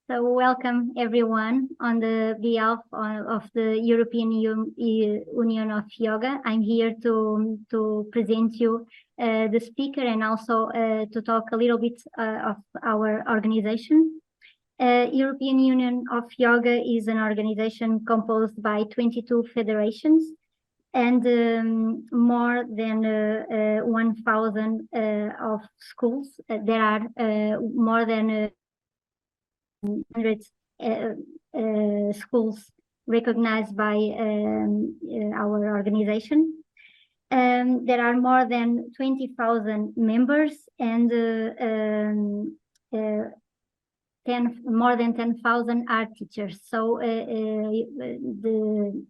So welcome everyone on the behalf of the European Union of Yoga. I'm here to present you the speaker and also to talk a little bit of our organization. European Union of Yoga is an organization composed by 22 federations and more than 1,000 of schools. There are more than 100 schools recognized by our organization. There are more than 20,000 members and more than 10,000 are teachers. So the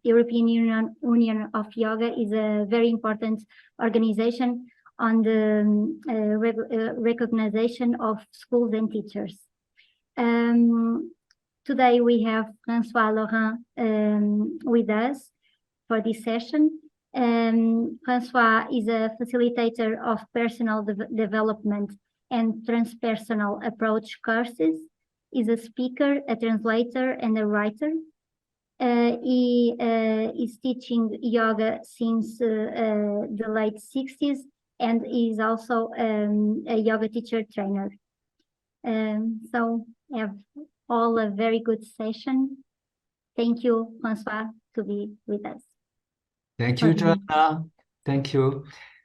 European Union of Yoga is a very important organization on the recognition of schools and teachers. Today we have François Lorin with us for this session. François is a facilitator of personal development and transpersonal approach courses. He's a speaker, a translator, and a writer. He is teaching yoga since the late 60s and is also a yoga teacher trainer. So we have all a very good session. Thank you, François, to be with us. Thank you, Joanna. Thank you.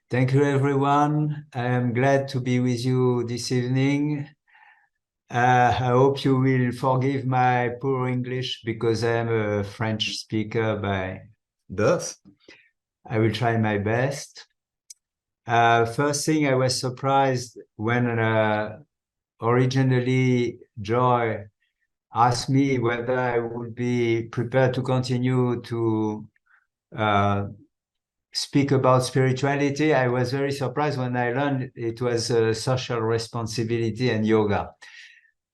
Thank you, everyone. I am glad to be with you this evening. I hope you will forgive my poor English because I am a French speaker by birth. I will try my best. First thing, I was surprised when originally Joy asked me whether I would be prepared to continue to speak about spirituality. I was very surprised when I learned it was a social responsibility and yoga.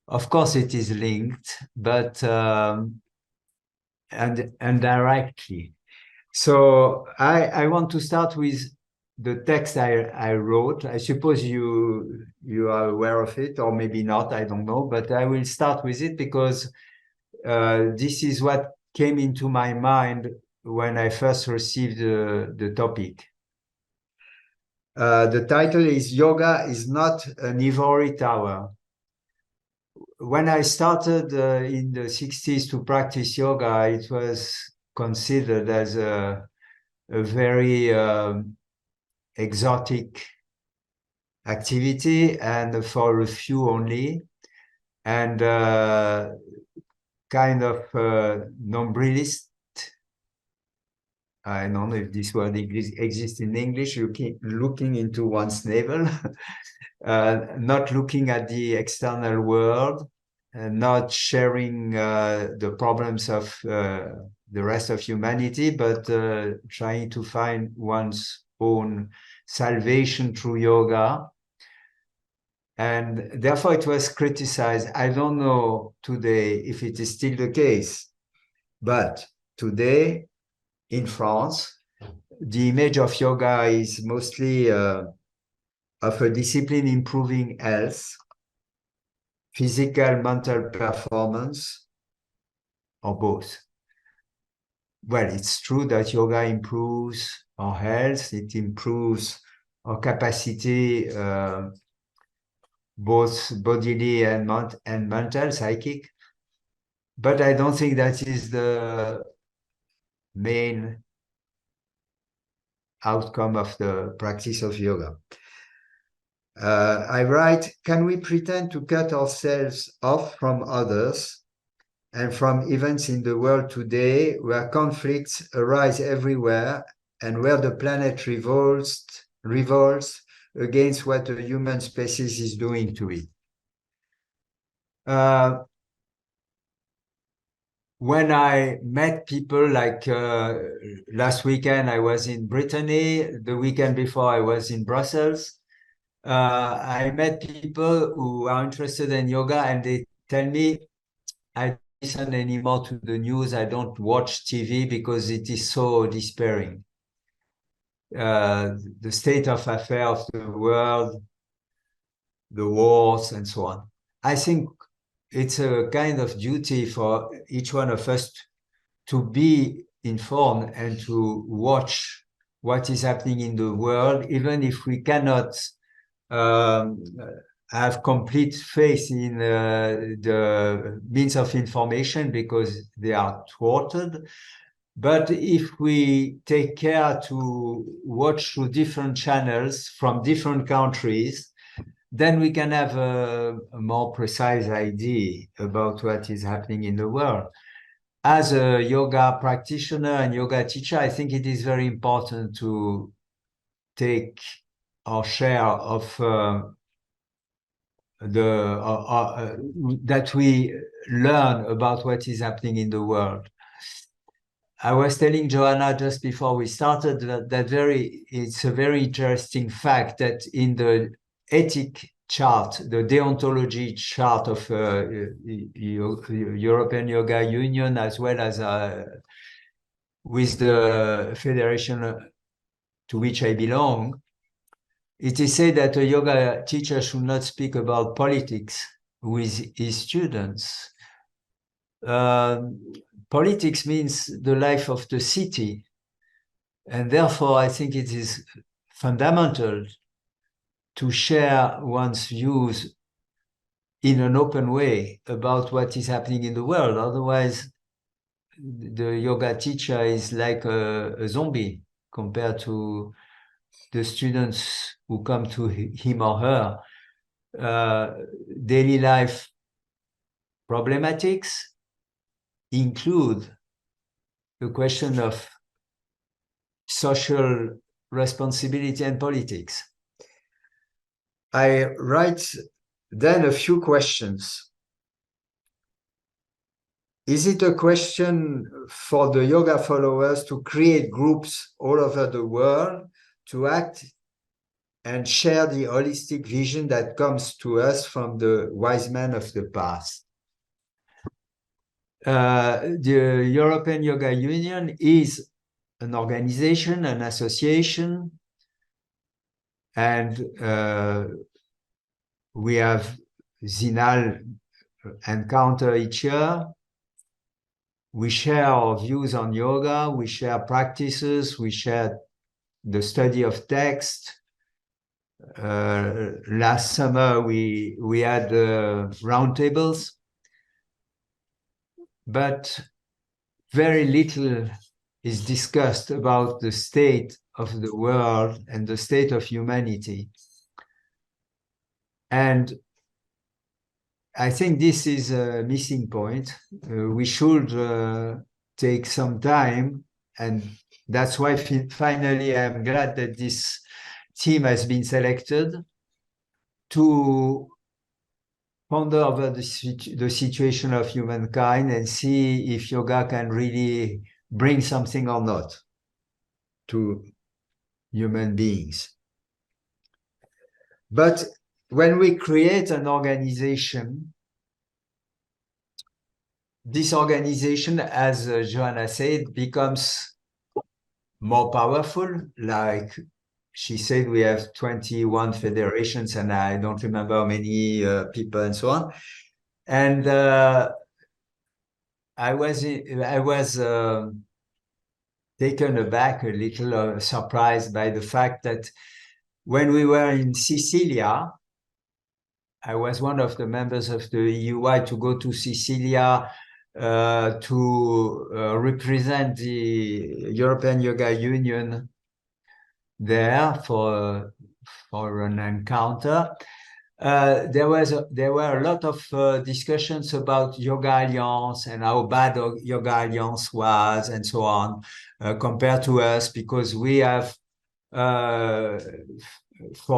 Of course, it is linked, but and indirectly. So I want to start with the text I wrote. I suppose you are aware of it, or maybe not, I don't know, but I will start with it because this is what came into my mind when I first received the topic. The title is Yoga is Not an Ivory Tower. When I started in the 60s to practice yoga, it was considered as a very exotic activity and for a few only, and kind of nombrilist. I don't know if this word exists in English, looking into one's navel, not looking at the external world, not sharing the problems of the rest of humanity, but trying to find one's own salvation through yoga. And therefore it was criticized. I don't know today if it is still the case, but today in France, the image of yoga is mostly of a discipline improving health, physical, mental performance, or both. Well, it's true that yoga improves our health, it improves our capacity, both bodily and mental, psychic. But I don't think that is the main outcome of the practice of yoga. I write, can we pretend to cut ourselves off from others and from events in the world today where conflicts arise everywhere and where the planet revolts against what the human species is doing to it? When I met people like last weekend, I was in Brittany, the weekend before I was in Brussels. I met people who are interested in yoga and they tell me, I don't listen anymore to the news, I don't watch TV because it is so despairing. The state of affairs of the world, the wars and so on. I think it's a kind of duty for each one of us to be informed and to watch what is happening in the world, even if we cannot um, have complete faith in the means of information because they are thwarted. But if we take care to watch through different channels from different countries, then we can have a more precise idea about what is happening in the world. As a yoga practitioner and yoga teacher, I think it is very important to take our share of that we learn about what is happening in the world. I was telling Joanna just before we started that it's a very interesting fact that in the ethic chart, the deontology chart of European Yoga Union, as well as with the federation to which I belong, it is said that a yoga teacher should not speak about politics with his students. Politics means the life of the city. And therefore, I think it is fundamental to share one's views in an open way about what is happening in the world. Otherwise, the yoga teacher is like a zombie compared to the students who come to him or her. Daily life problematics include the question of social responsibility and politics. I write then a few questions. Is it a question for the yoga followers to create groups all over the world to act and share the holistic vision that comes to us from the wise men of the past? The European Yoga Union is an organization, an association, and we have Zinal encounter each year. We share our views on yoga, we share practices, we share the study of text. Last summer, we had roundtables, but very little is discussed about the state of the world and the state of humanity. And I think this is a missing point. We should take some time, and that's why finally I'm glad that this team has been selected to ponder over the situation of humankind and see if yoga can really bring something or not to human beings. But when we create an organization, this organization, as Joanna said, becomes more powerful. Like she said, we have 21 federations, and I don't remember how many people and so on. And I was taken aback, a little surprised by the fact that when we were in Sicilia, I was one of the members of the EUI to go to Sicilia to represent the European Yoga Union there for an encounter. There were a lot of discussions about Yoga Alliance and how bad Yoga Alliance was and so on compared to us, because we have 4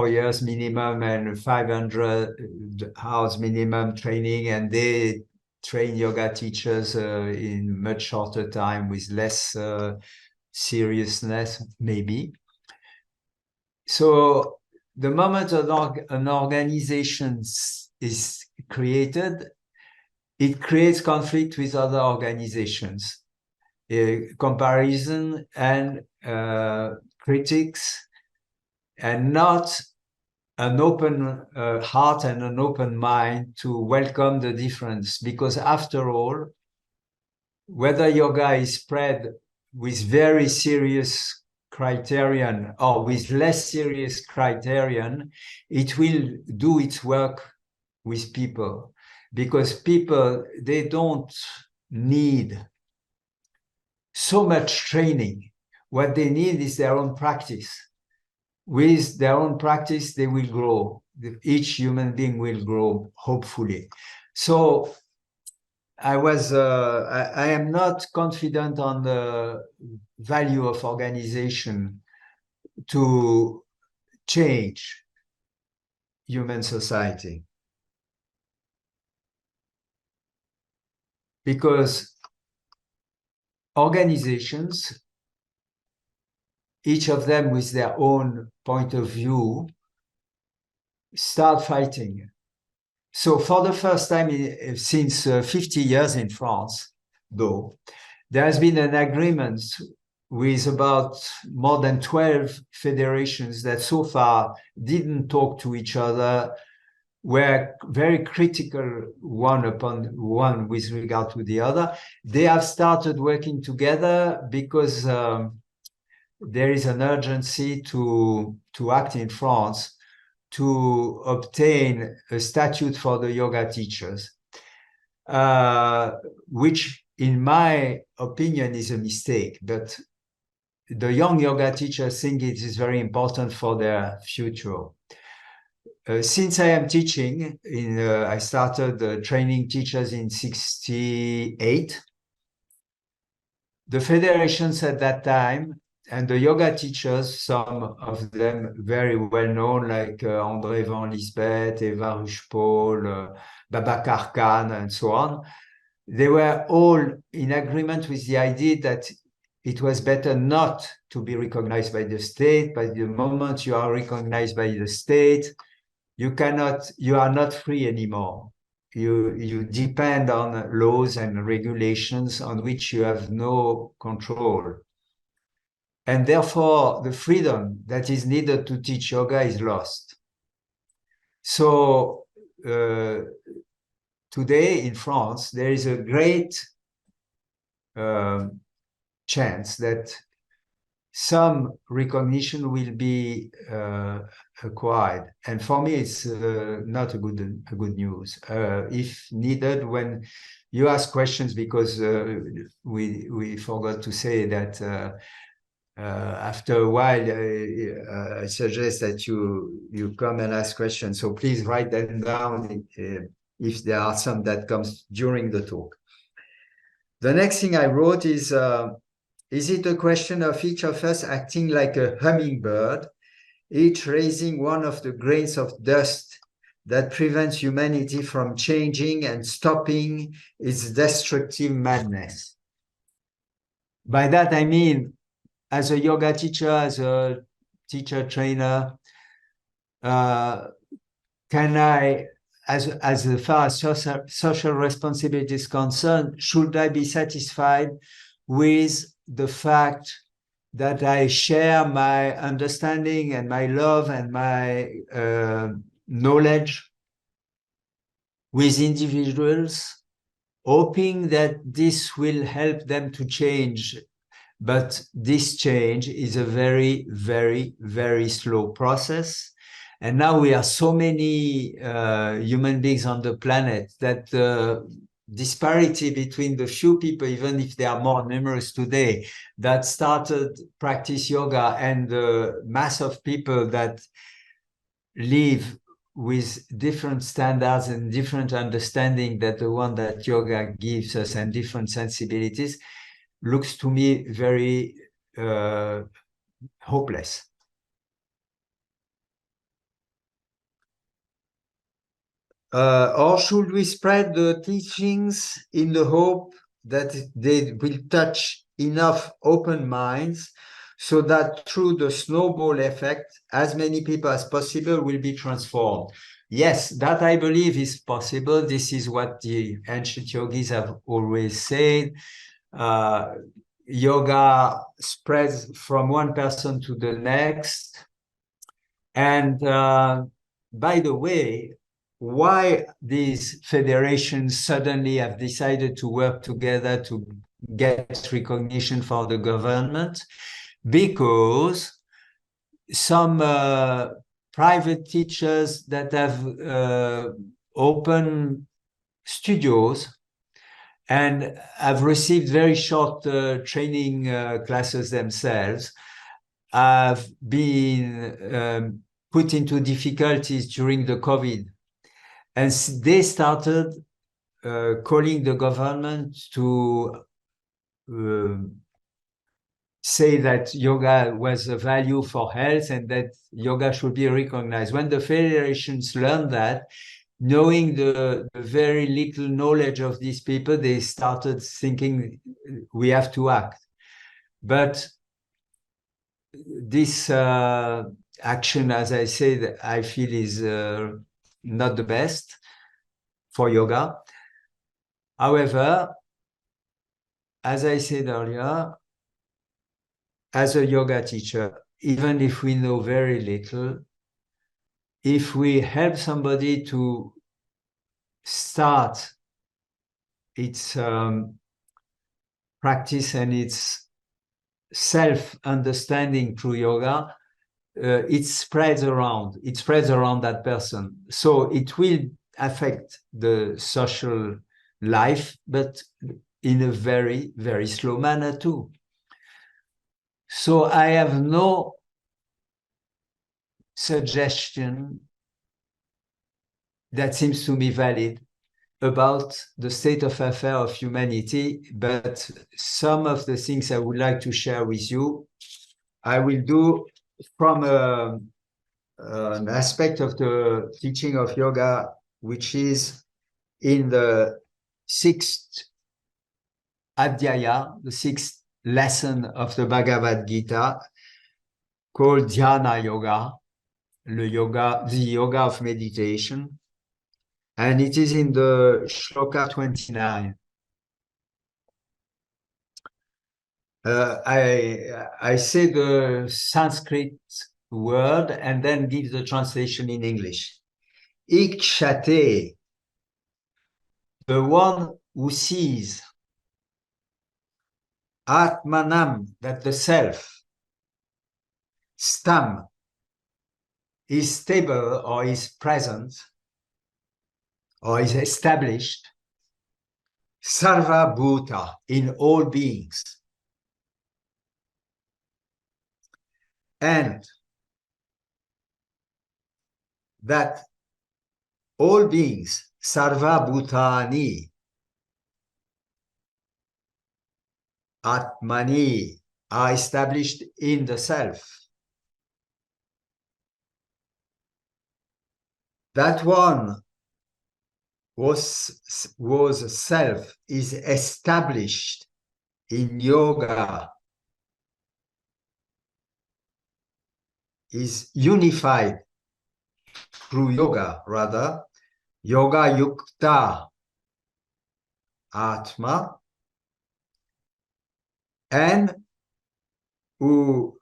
years minimum and 500 hours minimum training, and they train yoga teachers in much shorter time with less seriousness, maybe. So the moment an organization is created, it creates conflict with other organizations, comparison and critics, and not an open heart and an open mind to welcome the difference, because after all, whether yoga is spread with very serious criterion or with less serious criterion, it will do its work with people, because people, they don't need so much training. What they need is their own practice. With their own practice, they will grow. Each human being will grow, hopefully. So I am not confident on the value of organization to change human society. Because organizations, each of them with their own point of view, start fighting. So for the first time since 50 years in France, though, there has been an agreement with about more than 12 federations that so far didn't talk to each other, were very critical one upon one with regard to the other. They have started working together because there is an urgency to act in France to obtain a statute for the yoga teachers, which in my opinion is a mistake. But the young yoga teachers think it is very important for their future. Since I am teaching, I started training teachers in 1968. The federations at that time and the yoga teachers, some of them very well known, like André Van Lisbeth, Eva Rushpaul, Babacar Khan, and so on, they were all in agreement with the idea that it was better not to be recognized by the state. But the moment you are recognized by the state, you are not free anymore. You depend on laws and regulations on which you have no control. And therefore, the freedom that is needed to teach yoga is lost. So today in France, there is a great chance that some recognition will be acquired. And for me, it's not a good news. If needed, when you ask questions, because we forgot to say that after a while, I suggest that you come and ask questions. So please write them down if there are some that comes during the talk. The next thing I wrote is it a question of each of us acting like a hummingbird, each raising one of the grains of dust that prevents humanity from changing and stopping its destructive madness? By that, I mean, as a yoga teacher, as a teacher trainer, can I, as far as social responsibility is concerned, should I be satisfied with the fact that I share my understanding and my love and my knowledge with individuals, hoping that this will help them to change? But this change is a very, very, very slow process. And now we are so many human beings on the planet that the disparity between the few people, even if they are more numerous today, that started practice yoga and the mass of people that live with different standards and different understanding that the one that yoga gives us and different sensibilities, looks to me very hopeless. Or should we spread the teachings in the hope that they will touch enough open minds so that through the snowball effect, as many people as possible will be transformed? Yes, that I believe is possible. This is what the ancient yogis have always said. Yoga spreads from one person to the next. And by the way, why these federations suddenly have decided to work together to get recognition for the government? Because some private teachers that have open studios and have received very short training classes themselves have been put into difficulties during the COVID. And they started calling the government to say that yoga was a value for health and that yoga should be recognized. When the federations learned that, knowing the very little knowledge of these people, they started thinking we have to act. But this action, as I said, I feel is not the best for yoga. However, as I said earlier, as a yoga teacher, even if we know very little, if we help somebody to start its practice and its self-understanding through yoga, it spreads around that person. So it will affect the social life, but in a very, very slow manner too. So I have no suggestion that seems to me valid about the state of affairs of humanity, but some of the things I would like to share with you, I will do from an aspect of the teaching of yoga, which is in the sixth adhyaya, the sixth lesson of the Bhagavad Gita, called Dhyana Yoga, the yoga of meditation. And it is in the shloka 29. I say the Sanskrit word and then give the translation in English. Ikshate, the one who sees, Atmanam, that the self, Stam, is stable or is present or is established, Sarva Bhuta, in all beings. And that all beings, Sarva Bhutani, Atmani, are established in the self. That one was self is established in yoga, is unified through yoga, rather, yoga yukta atma, and who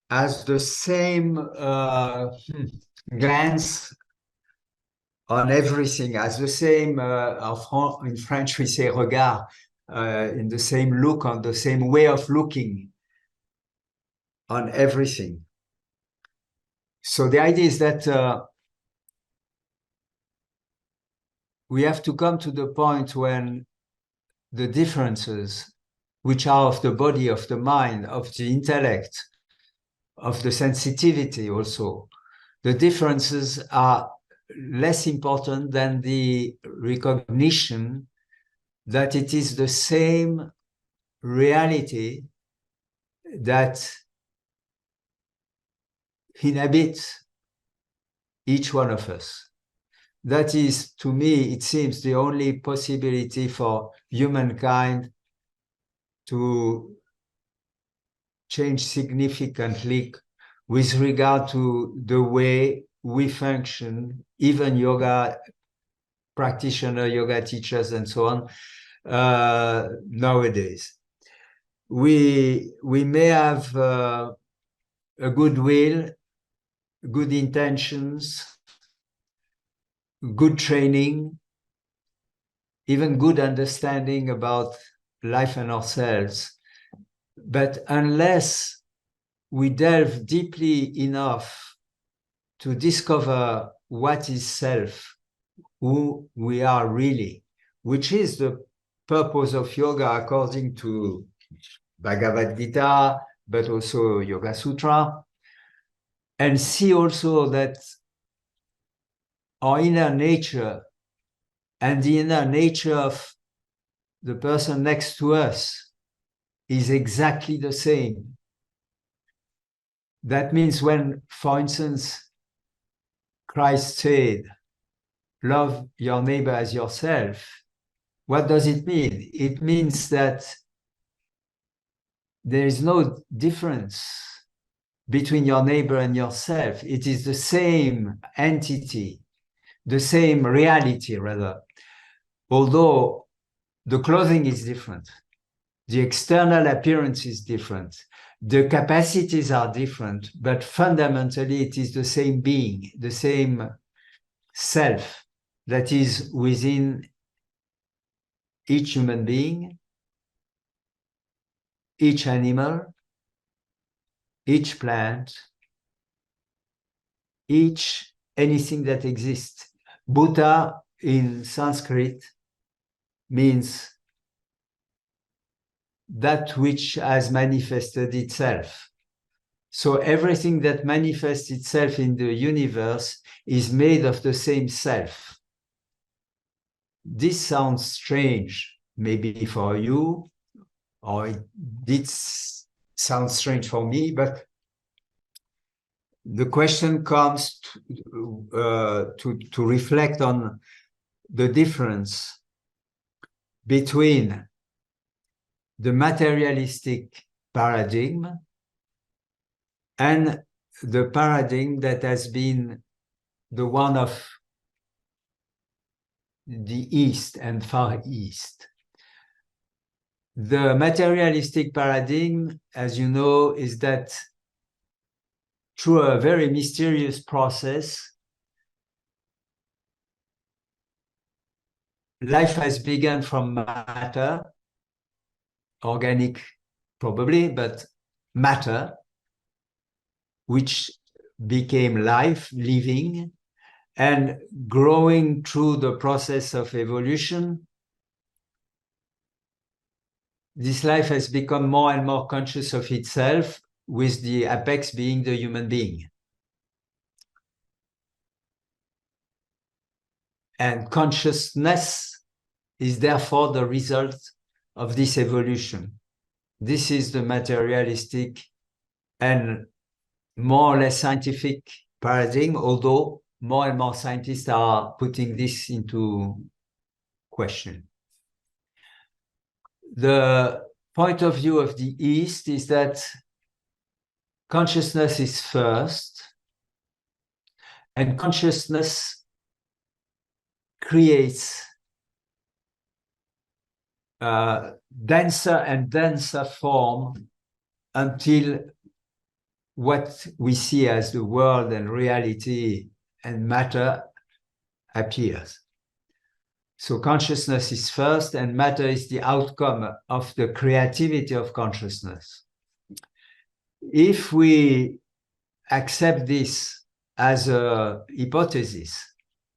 has the same glance on everything, has the same, in French we say regard, in the same look, on the same way of looking on everything. So the idea is that we have to come to the point when the differences, which are of the body, of the mind, of the intellect, of the sensitivity also, the differences are less important than the recognition that it is the same reality that inhabits each one of us. That is, to me, it seems the only possibility for humankind to change significantly with regard to the way we function, even yoga practitioners, yoga teachers, and so on, nowadays. We may have a goodwill good intentions, good training, even good understanding about life and ourselves. But unless we delve deeply enough to discover what is self, who we are really, which is the purpose of yoga according to Bhagavad Gita, but also Yoga Sutra, and see also that our inner nature and the inner nature of the person next to us is exactly the same. That means when, for instance, Christ said, love your neighbor as yourself, what does it mean? It means that there is no difference between your neighbor and yourself. It is the same entity, the same reality, rather. Although the clothing is different, the external appearance is different, the capacities are different, but fundamentally it is the same being, the same self that is within each human being, each animal, each plant, each anything that exists. Buddha in Sanskrit means that which has manifested itself. So everything that manifests itself in the universe is made of the same self. This sounds strange, maybe for you, or it did sound strange for me, but the question comes to reflect on the difference between the materialistic paradigm and the paradigm that has been the one of the East and Far East. The materialistic paradigm, as you know, is that through a very mysterious process, life has begun from matter, organic probably, but matter, which became life, living, and growing through the process of evolution. This life has become more and more conscious of itself, with the apex being the human being. And consciousness is therefore the result of this evolution. This is the materialistic and more or less scientific paradigm, although more and more scientists are putting this into question. The point of view of the East is that consciousness is first, and consciousness creates denser and denser form until what we see as the world and reality and matter appears. So consciousness is first, and matter is the outcome of the creativity of consciousness. If we accept this as a hypothesis,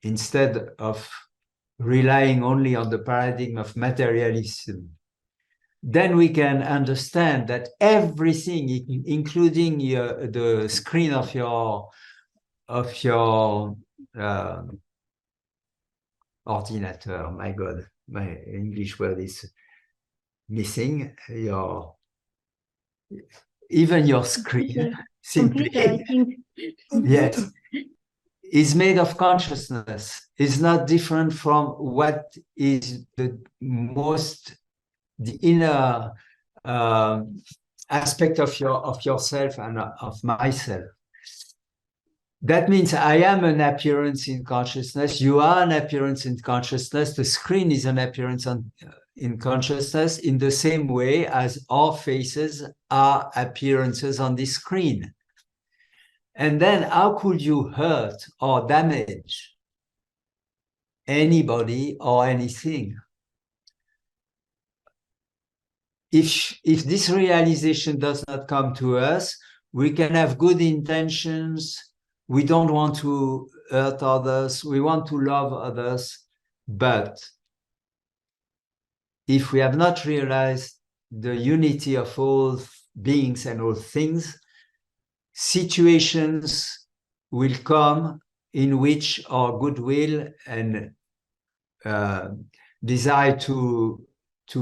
instead of relying only on the paradigm of materialism, then we can understand that everything, including the screen of your ordinateur, my God, my English word is missing, even your screen, simply, computer, I think. yes, is made of consciousness, is not different from what is the inner aspect of yourself and of myself. That means I am an appearance in consciousness. You are an appearance in consciousness. The screen is an appearance in consciousness, in the same way as our faces are appearances on this screen. And then how could you hurt or damage anybody or anything? If this realization does not come to us, we can have good intentions. We don't want to hurt others. We want to love others. But if we have not realized the unity of all beings and all things, situations will come in which our goodwill and desire to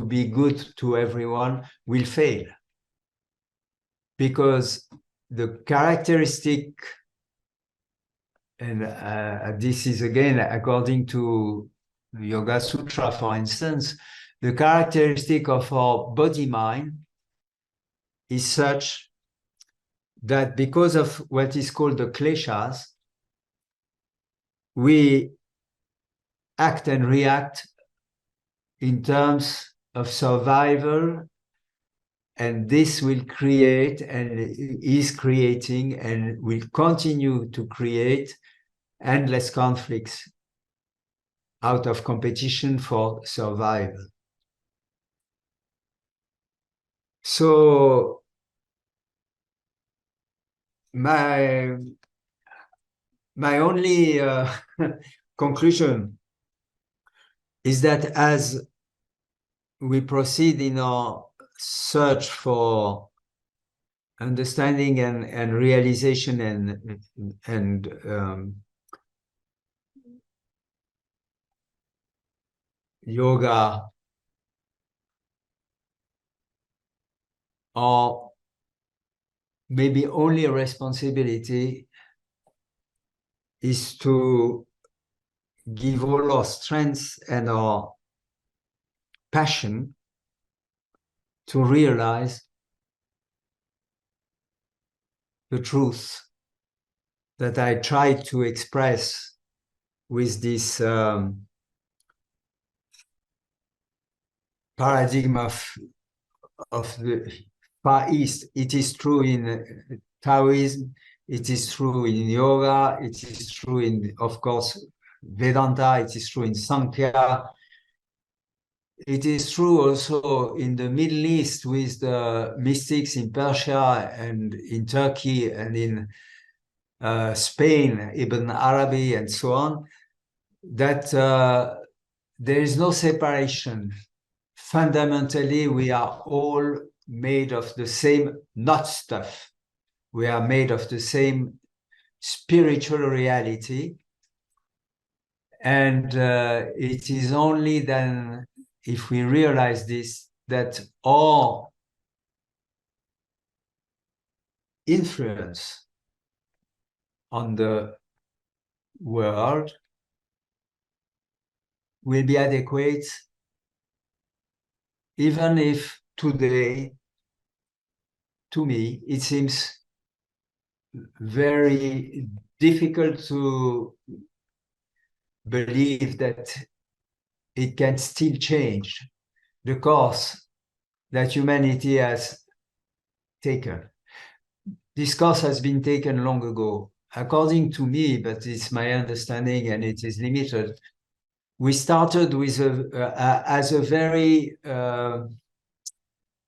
be good to everyone will fail. Because the characteristic, and this is again according to the Yoga Sutra, for instance, the characteristic of our body-mind is such that because of what is called the kleshas, we act and react in terms of survival, and this will create and is creating and will continue to create endless conflicts out of competition for survival. So my only conclusion is that as we proceed in our search for understanding and realization and yoga, or maybe only a responsibility is to give all our strength and our passion to realize the truth that I tried to express with this paradigm of the Far East. It is true in Taoism, it is true in yoga, it is true in, of course, Vedanta, it is true in Sankhya. It is true also in the Middle East with the mystics in Persia and in Turkey and in Spain, Ibn Arabi and so on, that there is no separation. Fundamentally, we are all made of the same, not stuff. We are made of the same spiritual reality. And it is only then, if we realize this, that our influence on the world will be adequate, even if today, to me, it seems very difficult to believe that it can still change the course that humanity has taken. This course has been taken long ago. According to me, but it's my understanding and it is limited, we started with as a very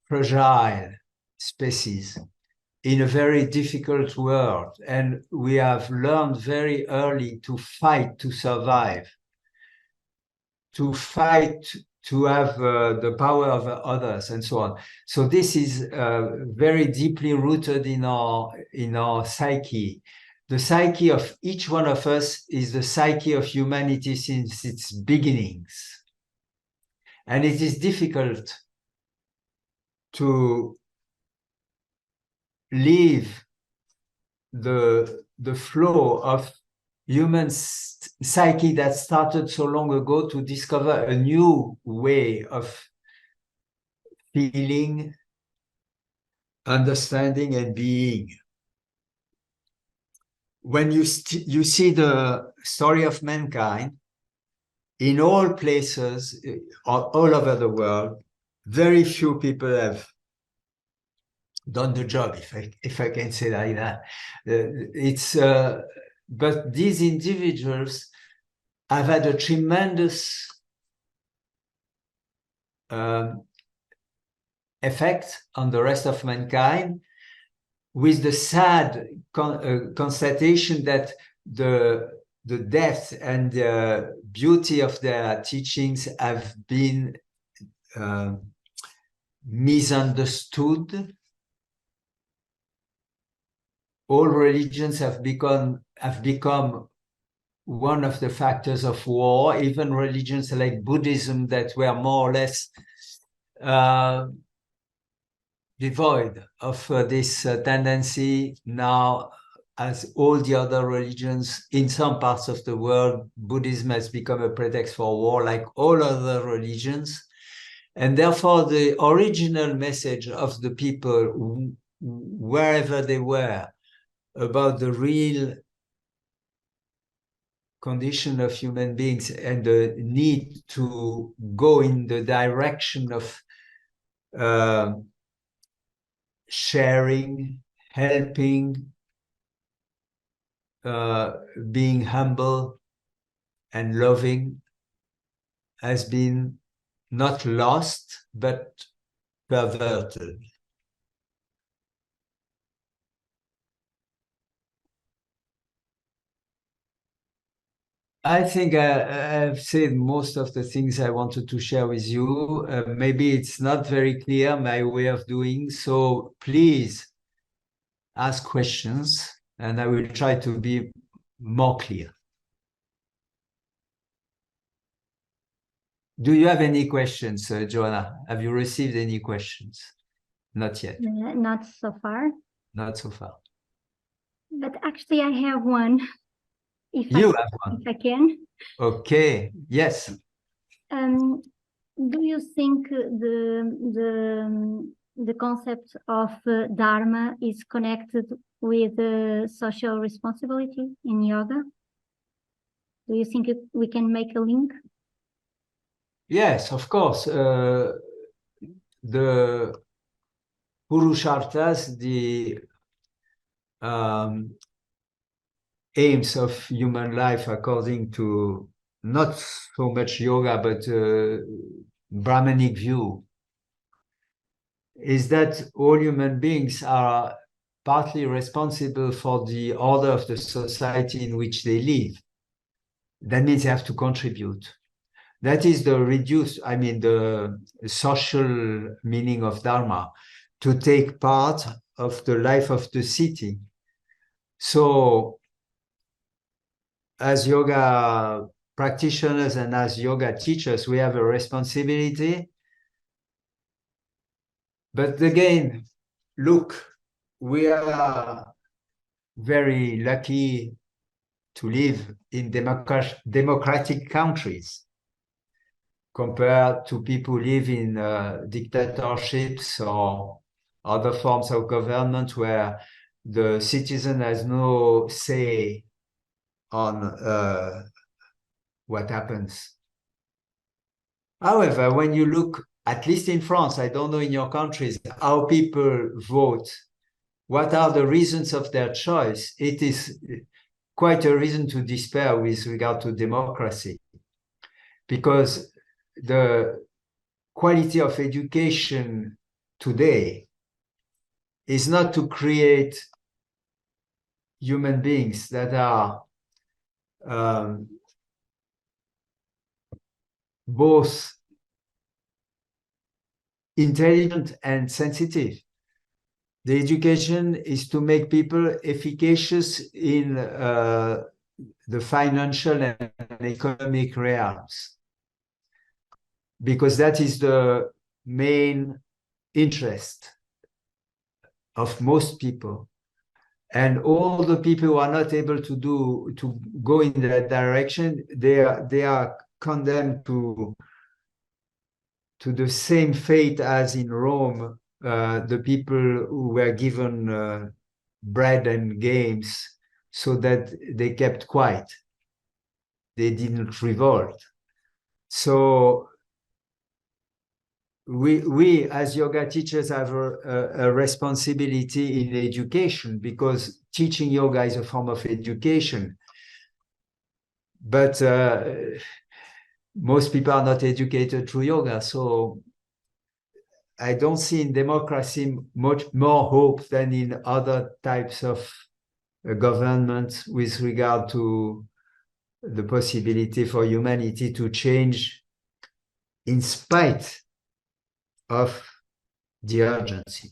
fragile species in a very difficult world. And we have learned very early to fight to survive, to fight to have the power of others and so on. So this is very deeply rooted in our psyche. The psyche of each one of us is the psyche of humanity since its beginnings. And it is difficult to leave the flow of human psyche that started so long ago to discover a new way of feeling, understanding, and being. When you see the story of mankind, in all places, all over the world, very few people have done the job, if I can say like that. But these individuals have had a tremendous effect on the rest of mankind, with the sad constatation that the depth and the beauty of their teachings have been misunderstood. All religions have become one of the factors of war. Even religions like Buddhism, that were more or less devoid of this tendency, now, as all the other religions in some parts of the world, Buddhism has become a pretext for war, like all other religions. And therefore, the original message of the people, wherever they were, about the real condition of human beings and the need to go in the direction of sharing, helping, being humble and loving, has been not lost, but perverted. I think I've said most of the things I wanted to share with you. Maybe it's not very clear, my way of doing, so please ask questions and I will try to be more clear. Do you have any questions, Joanna? Have you received any questions? Not yet. Not so far. Not so far. But actually, I have one. If I can. Okay. Yes. Do you think the concept of dharma is connected with social responsibility in yoga? Do you think we can make a link? Yes, of course. The Purusharthas, the aims of human life, according to not so much yoga, but Brahmanic view, is that all human beings are partly responsible for the order of the society in which they live. That means they have to contribute. That is the social meaning of Dharma, to take part of the life of the city. So, as yoga practitioners and as yoga teachers, we have a responsibility. But again, look, we are very lucky to live in democratic countries compared to people who live in dictatorships or other forms of government where the citizen has no say on what happens. However, when you look, at least in France, I don't know in your countries, how people vote, what are the reasons of their choice, it is quite a reason to despair with regard to democracy. Because the quality of education today is not to create human beings that are both intelligent and sensitive. The education is to make people efficacious in the financial and economic realms, because that is the main interest of most people. And all the people who are not able to go in that direction, they are condemned to the same fate as in Rome, the people who were given bread and games so that they kept quiet. They didn't revolt. So we as yoga teachers have a responsibility in education, because teaching yoga is a form of education. But most people are not educated through yoga. So I don't see in democracy much more hope than in other types of government with regard to the possibility for humanity to change in spite of the urgency.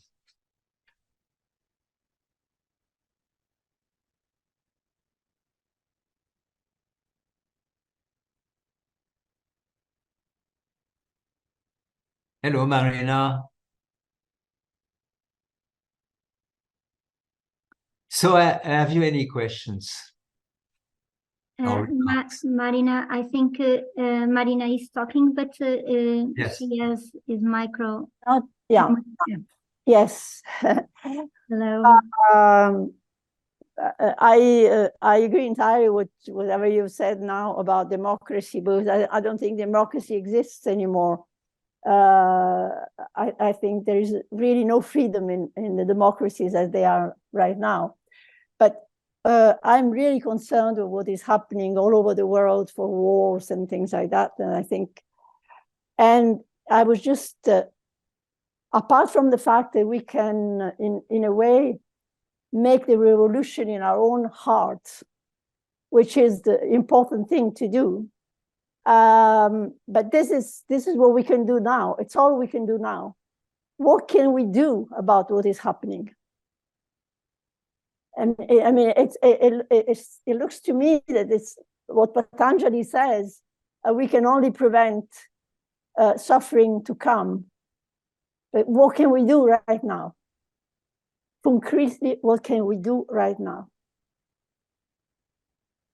Hello, Marina. So have you any questions? Marina, I think Marina is talking, but Yes. she has his micro. Yeah. Yes. Hello. I agree entirely with whatever you've said now about democracy, but I don't think democracy exists anymore. I think there is really no freedom in the democracies as they are right now. But I'm really concerned with what is happening all over the world for wars and things like that. And I was just, apart from the fact that we can, in a way, make the revolution in our own hearts, which is the important thing to do. But this is what we can do now. It's all we can do now. What can we do about what is happening? And I mean, it looks to me that it's what Patanjali says, we can only prevent suffering to come. But what can we do right now? Concretely, what can we do right now?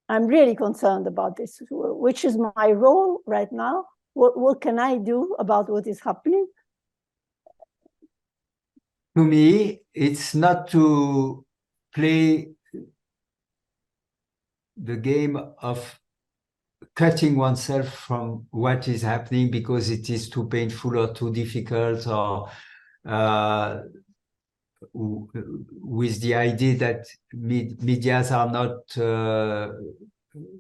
I'm really concerned about this. Which is my role right now? What can I do about what is happening? To me, it's not to play the game of cutting oneself from what is happening because it is too painful or too difficult, or with the idea that medias are not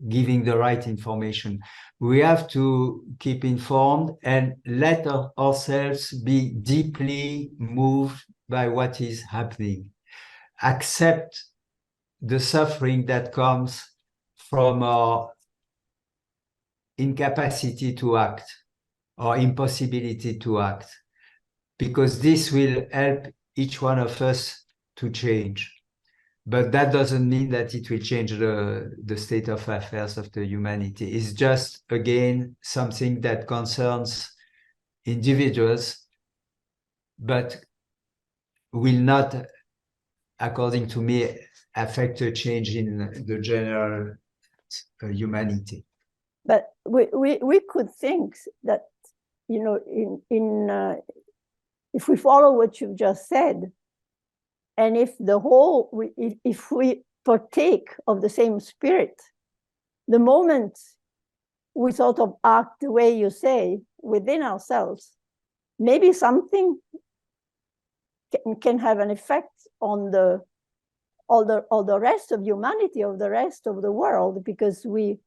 giving the right information. We have to keep informed and let ourselves be deeply moved by what is happening. Accept the suffering that comes from our incapacity to act or impossibility to act, because this will help each one of us to change. But that doesn't mean that it will change the state of affairs of the humanity. It's just, again, something that concerns individuals, but will not, according to me, affect a change in the general humanity. But we could think that, you know, if we follow what you've just said, and if if we partake of the same spirit, the moment we sort of act the way you say within ourselves, maybe something can have an effect on all the rest of humanity, of the rest of the world, because we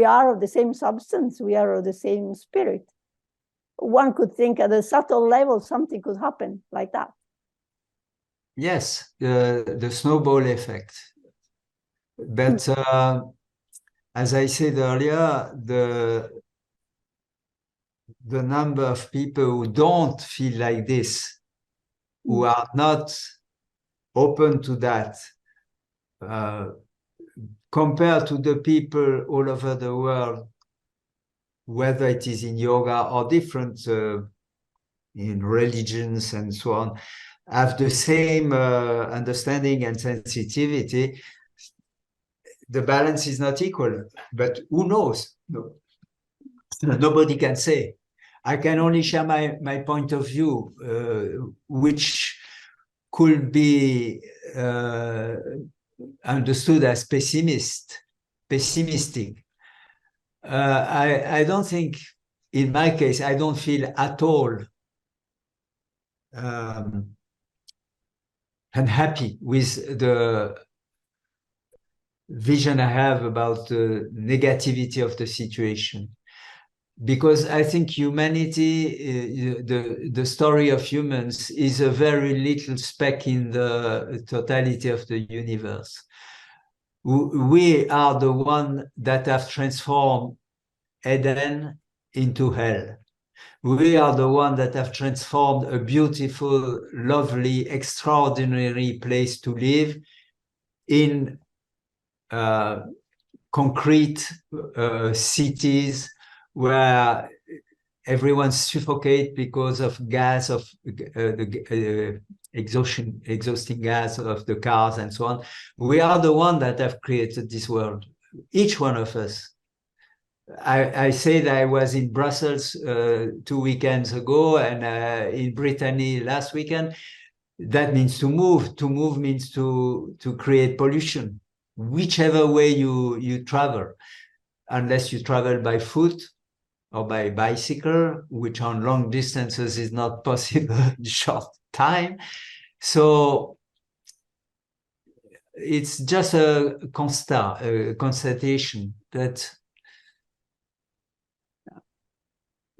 are of the same substance, we are of the same spirit. One could think at a subtle level something could happen like that. Yes, the snowball effect. But as I said earlier, the number of people who don't feel like this, who are not open to that, compared to the people all over the world, whether it is in yoga or different in religions and so on, have the same understanding and sensitivity, the balance is not equal. But who knows? No. Nobody can say. I can only share my point of view, which could be understood as pessimistic. I don't think, in my case, I don't feel at all unhappy with the vision I have about the negativity of the situation. Because I think humanity, the story of humans is a very little speck in the totality of the universe. We are the one that have transformed Eden into hell. We are the one that have transformed a beautiful, lovely, extraordinary place to live in concrete cities where everyone suffocates because of gas, of the exhausting gas of the cars and so on. We are the one that have created this world, each one of us. I said I was in Brussels 2 weekends ago and in Brittany last weekend. That means to move. To move means to create pollution, whichever way you travel, unless you travel by foot or by bicycle, which on long distances is not possible in short time. So it's just a constatation that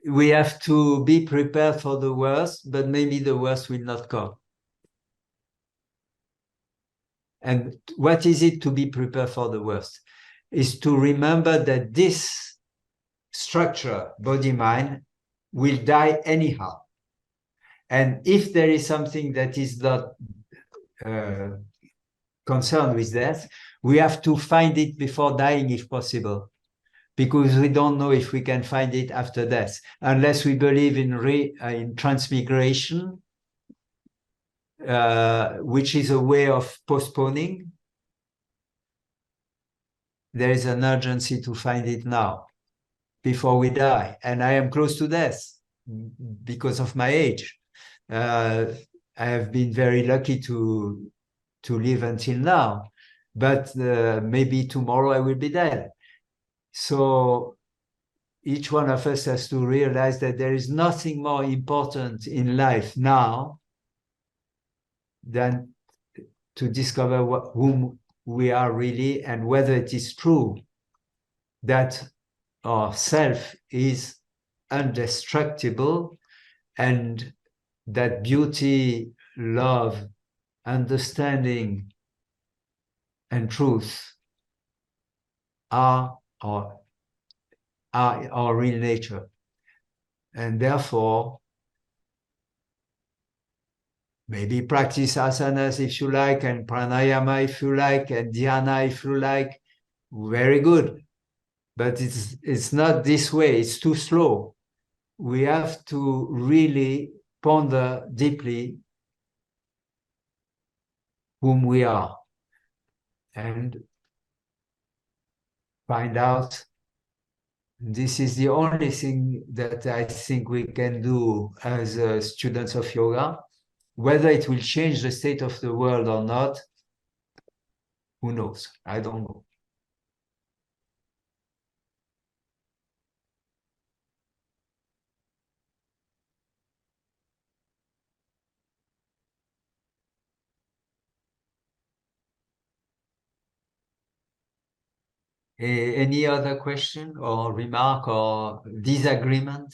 we have to be prepared for the worst, but maybe the worst will not come. And what is it to be prepared for the worst? Is to remember that this structure, body-mind, will die anyhow. And if there is something that is not concerned with death, we have to find it before dying if possible, because we don't know if we can find it after death, unless we believe in transmigration, which is a way of postponing. There is an urgency to find it now, before we die. And I am close to death because of my age. I have been very lucky to live until now, but maybe tomorrow I will be dead. So each one of us has to realize that there is nothing more important in life now than to discover whom we are really, and whether it is true that our self is indestructible, and that beauty, love, understanding, and truth are our real nature. And therefore, maybe practice asanas if you like, and pranayama if you like, and dhyana if you like. Very good. But it's not this way. It's too slow. We have to really ponder deeply whom we are and find out. This is the only thing that I think we can do as students of yoga. Whether it will change the state of the world or not, who knows? I don't know. Any other question or remark or disagreement?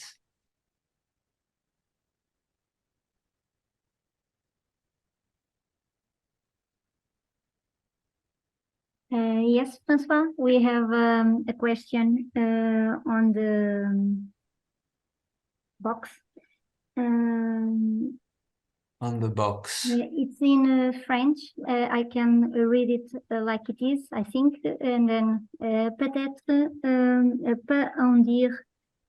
Yes, François, we have a question on the box. On the box. It's in French. I can read it like it is, I think. And then peut-être peut on dire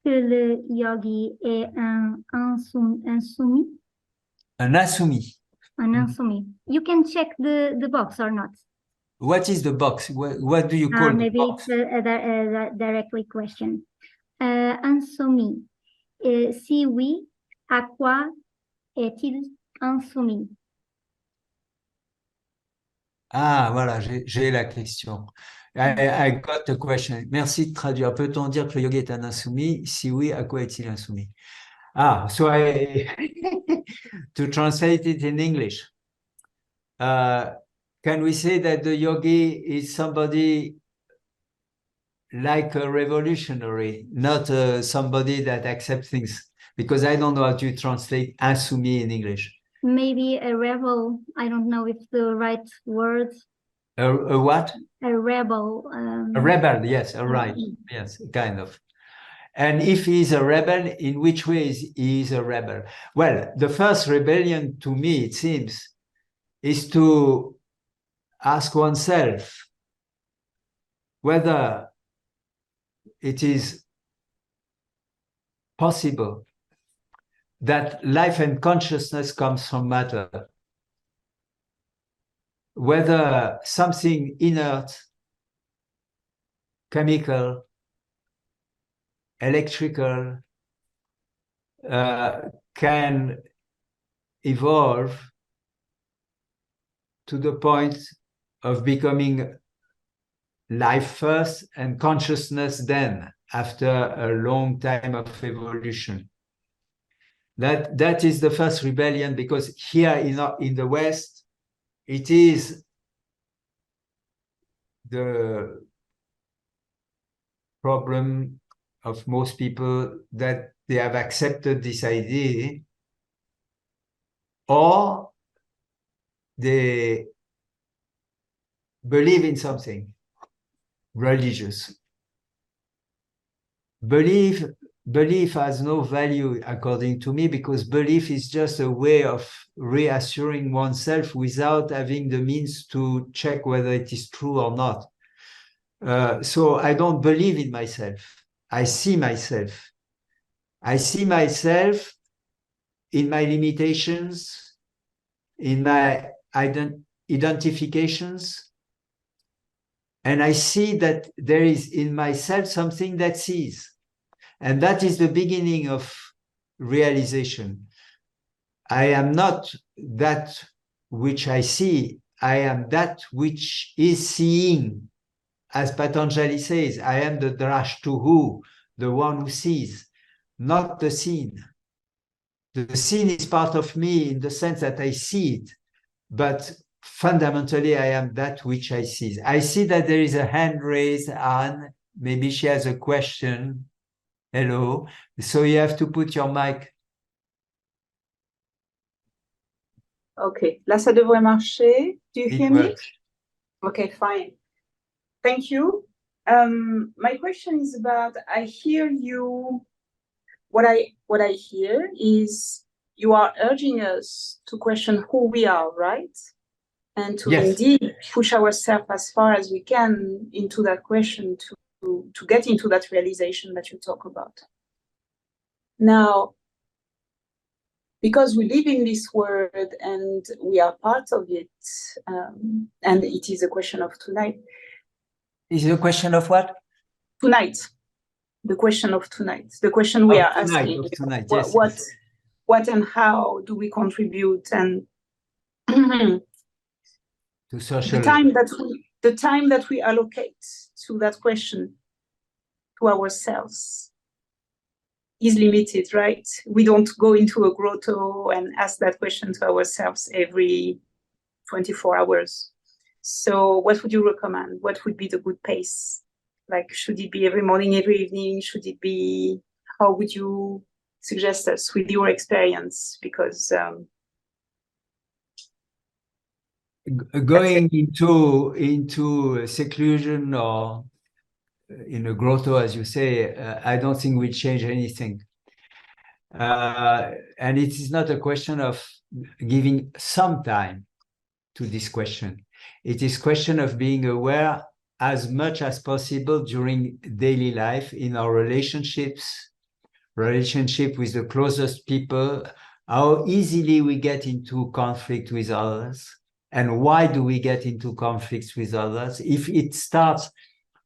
que le yogi est un insoumis. Un insoumis. An insoumis. You can check the box or not. What is the box? What do you call the maybe box? It's a directly question. Insoumis. Si oui, à quoi est-il insoumis? Ah, voilà, j'ai la question. I got the question. Merci de traduire. Peut-on dire que le yogi est un insoumis? Si oui, à quoi est-il insoumis? So I to translate it in English, can we say that the yogi is somebody like a revolutionary, not somebody that accepts things? Because I don't know how to translate insoumis in English. Maybe a rebel. I don't know if the right word. A what? A rebel. A rebel, yes, right. Yes, kind of. And if he's a rebel, in which ways he is a rebel? Well, the first rebellion to me, it seems, is to ask oneself whether it is possible that life and consciousness comes from matter, whether something inert, chemical, electrical, can evolve to the point of becoming life first and consciousness then, after a long time of evolution. That is the first rebellion, because here in the West, it is the problem of most people that they have accepted this idea, or they believe in something religious. Belief has no value, according to me, because belief is just a way of reassuring oneself without having the means to check whether it is true or not. So I don't believe in myself. I see myself. I see myself in my limitations, in my identifications, and I see that there is in myself something that sees. And that is the beginning of realization. I am not that which I see. I am that which is seeing. As Patanjali says, I am the drashtuhu, the one who sees, not the seen. The seen is part of me in the sense that I see it, but fundamentally I am that which I see. I see that there is a hand raised, Anne. Maybe she has a question. Hello. So you have to put your mic. Okay, là ça devrait marcher. Do you hear me? Works. Okay, fine. Thank you. My question is about, I hear you, what I hear is you are urging us to question who we are, right? And to indeed push ourselves as far as we can into that question to get into that realization that you talk about. Now, because we live in this world and we are part of it, and it is a question of tonight. Is it a question of what? Tonight. The question of tonight. The question we are asking. Tonight, what and how do we contribute, and to social the time that we allocate to that question to ourselves is limited, right? We don't go into a grotto and ask that question to ourselves every 24 hours. So what would you recommend? What would be the good pace? Like, should it be every morning, every evening? Should it be, how would you suggest us with your experience? Because going into seclusion or in a grotto, as you say, I don't think will change anything. And it is not a question of giving some time to this question. It is question of being aware as much as possible during daily life in our relationship with the closest people, how easily we get into conflict with others, and why do we get into conflicts with others. If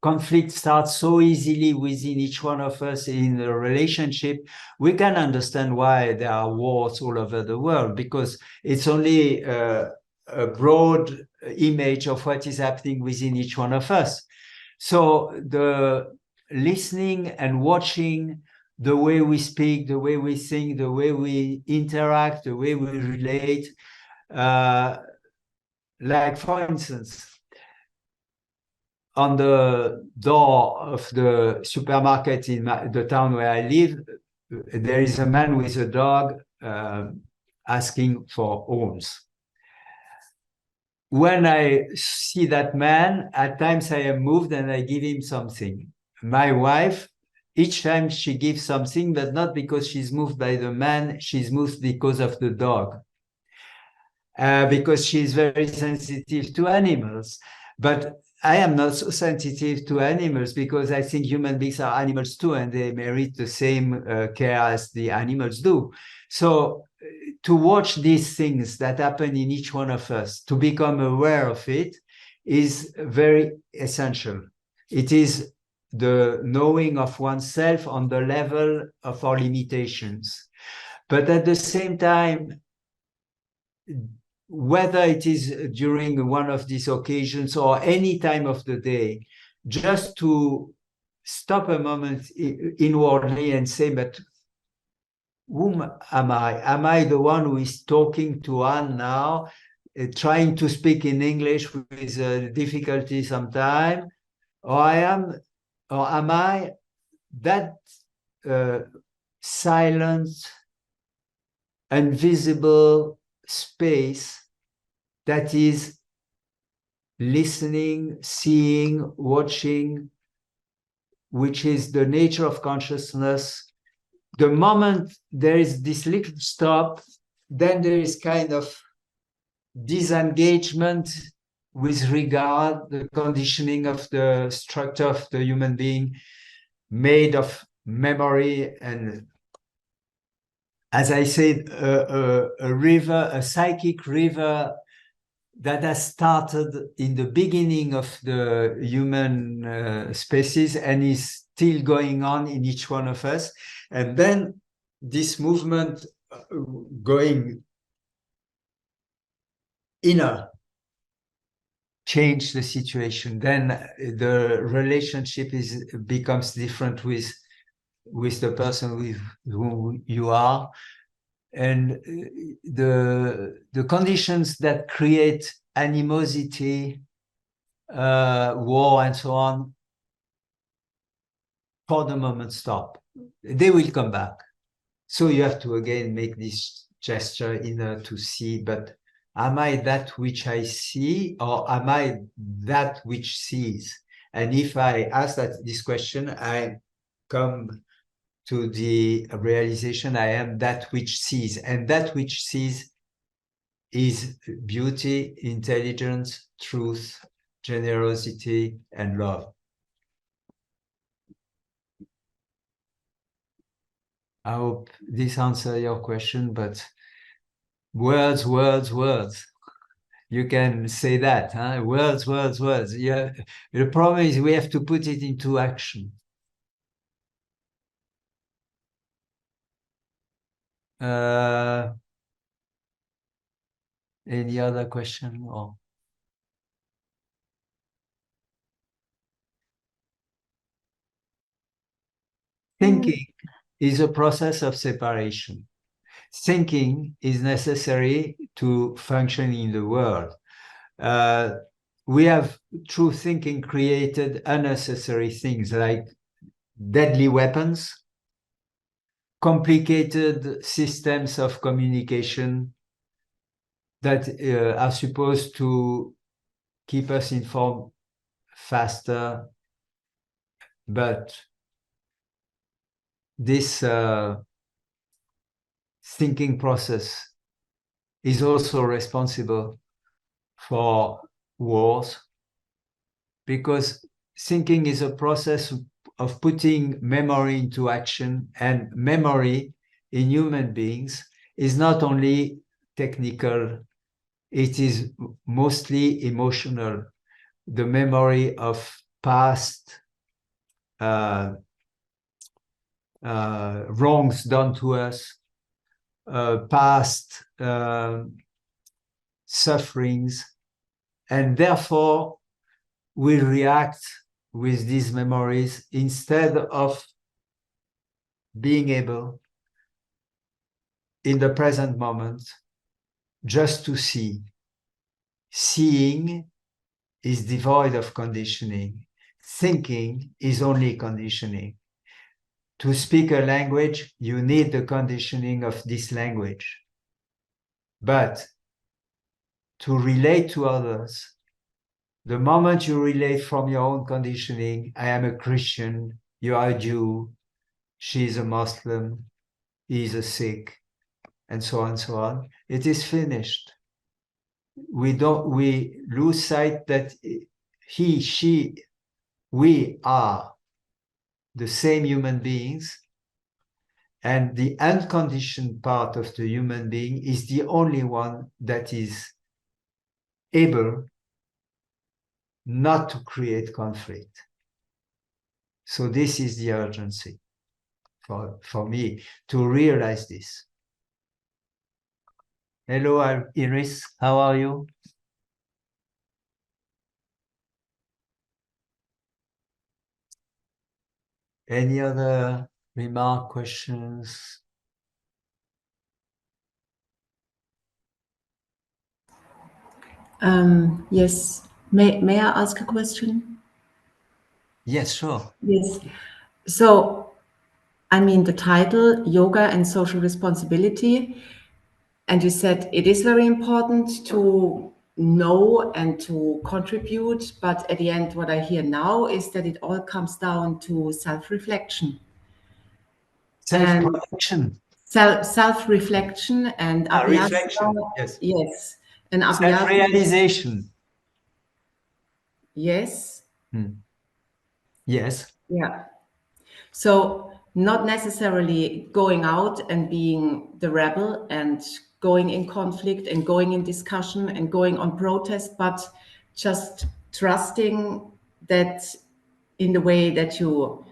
conflict starts so easily within each one of us in a relationship, we can understand why there are wars all over the world, because it's only a broad image of what is happening within each one of us. So the listening and watching the way we speak, the way we think, the way we interact, the way we relate. Like, for instance, on the door of the supermarket in the town where I live, there is a man with a dog asking for alms. When I see that man, at times I am moved and I give him something. My wife, each time she gives something, but not because she's moved by the man, she's moved because of the dog. Because she's very sensitive to animals. But I am not so sensitive to animals because I think human beings are animals too, and they merit the same care as the animals do. So to watch these things that happen in each one of us, to become aware of it, is very essential. It is the knowing of oneself on the level of our limitations. But at the same time, whether it is during one of these occasions or any time of the day, just to stop a moment inwardly and say, but whom am I? Am I the one who is talking to Anne now, trying to speak in English with difficulty sometimes? Or am I that silent, invisible space that is listening, seeing, watching, which is the nature of consciousness? The moment there is this little stop, then there is kind of disengagement with regard the conditioning of the structure of the human being made of memory and, as I said, a river, a psychic river that has started in the beginning of the human species and is still going on in each one of us. And then this movement going inner change the situation. Then the relationship becomes different with the person with whom you are. And the conditions that create animosity, war, and so on, for the moment stop. They will come back. So you have to again make this gesture inner to see, but am I that which I see, or am I that which sees? And if I ask this question, I come to the realization I am that which sees, and that which sees is beauty, intelligence, truth, generosity, and love. I hope this answers your question, but words, words, words. You can say that, huh? Words, words, words. Yeah. The problem is we have to put it into action. Any other question? Or thinking is a process of separation. Thinking is necessary to function in the world. We have, through thinking, created unnecessary things like deadly weapons, complicated systems of communication that are supposed to keep us informed faster. But this thinking process is also responsible for wars, because thinking is a process of putting memory into action, and memory in human beings is not only technical, it is mostly emotional. The memory of past wrongs done to us, past sufferings, and therefore we react with these memories instead of being able in the present moment just to see. Seeing is devoid of conditioning. Thinking is only conditioning. To speak a language, you need the conditioning of this language. But to relate to others, the moment you relate from your own conditioning, I am a Christian, you are a Jew, she is a Muslim, he is a Sikh, and so on, it is finished. We lose sight that he, she, we are the same human beings, and the unconditioned part of the human being is the only one that is able not to create conflict. So this is the urgency for me to realize this. Hello, Iris, how are you? Any other remark, questions? Yes. May I ask a question? Yes, sure. Yes. So, I mean, the title, Yoga and Social Responsibility, and you said it is very important to know and to contribute, but at the end, what I hear now is that it all comes down to self-reflection. Self-protection. Self-reflection and Reflection, yes. Yes. And self-realization. Yes. Yes. Yeah. So not necessarily going out and being the rebel and going in conflict and going in discussion and going on protest, but just trusting that in the way that you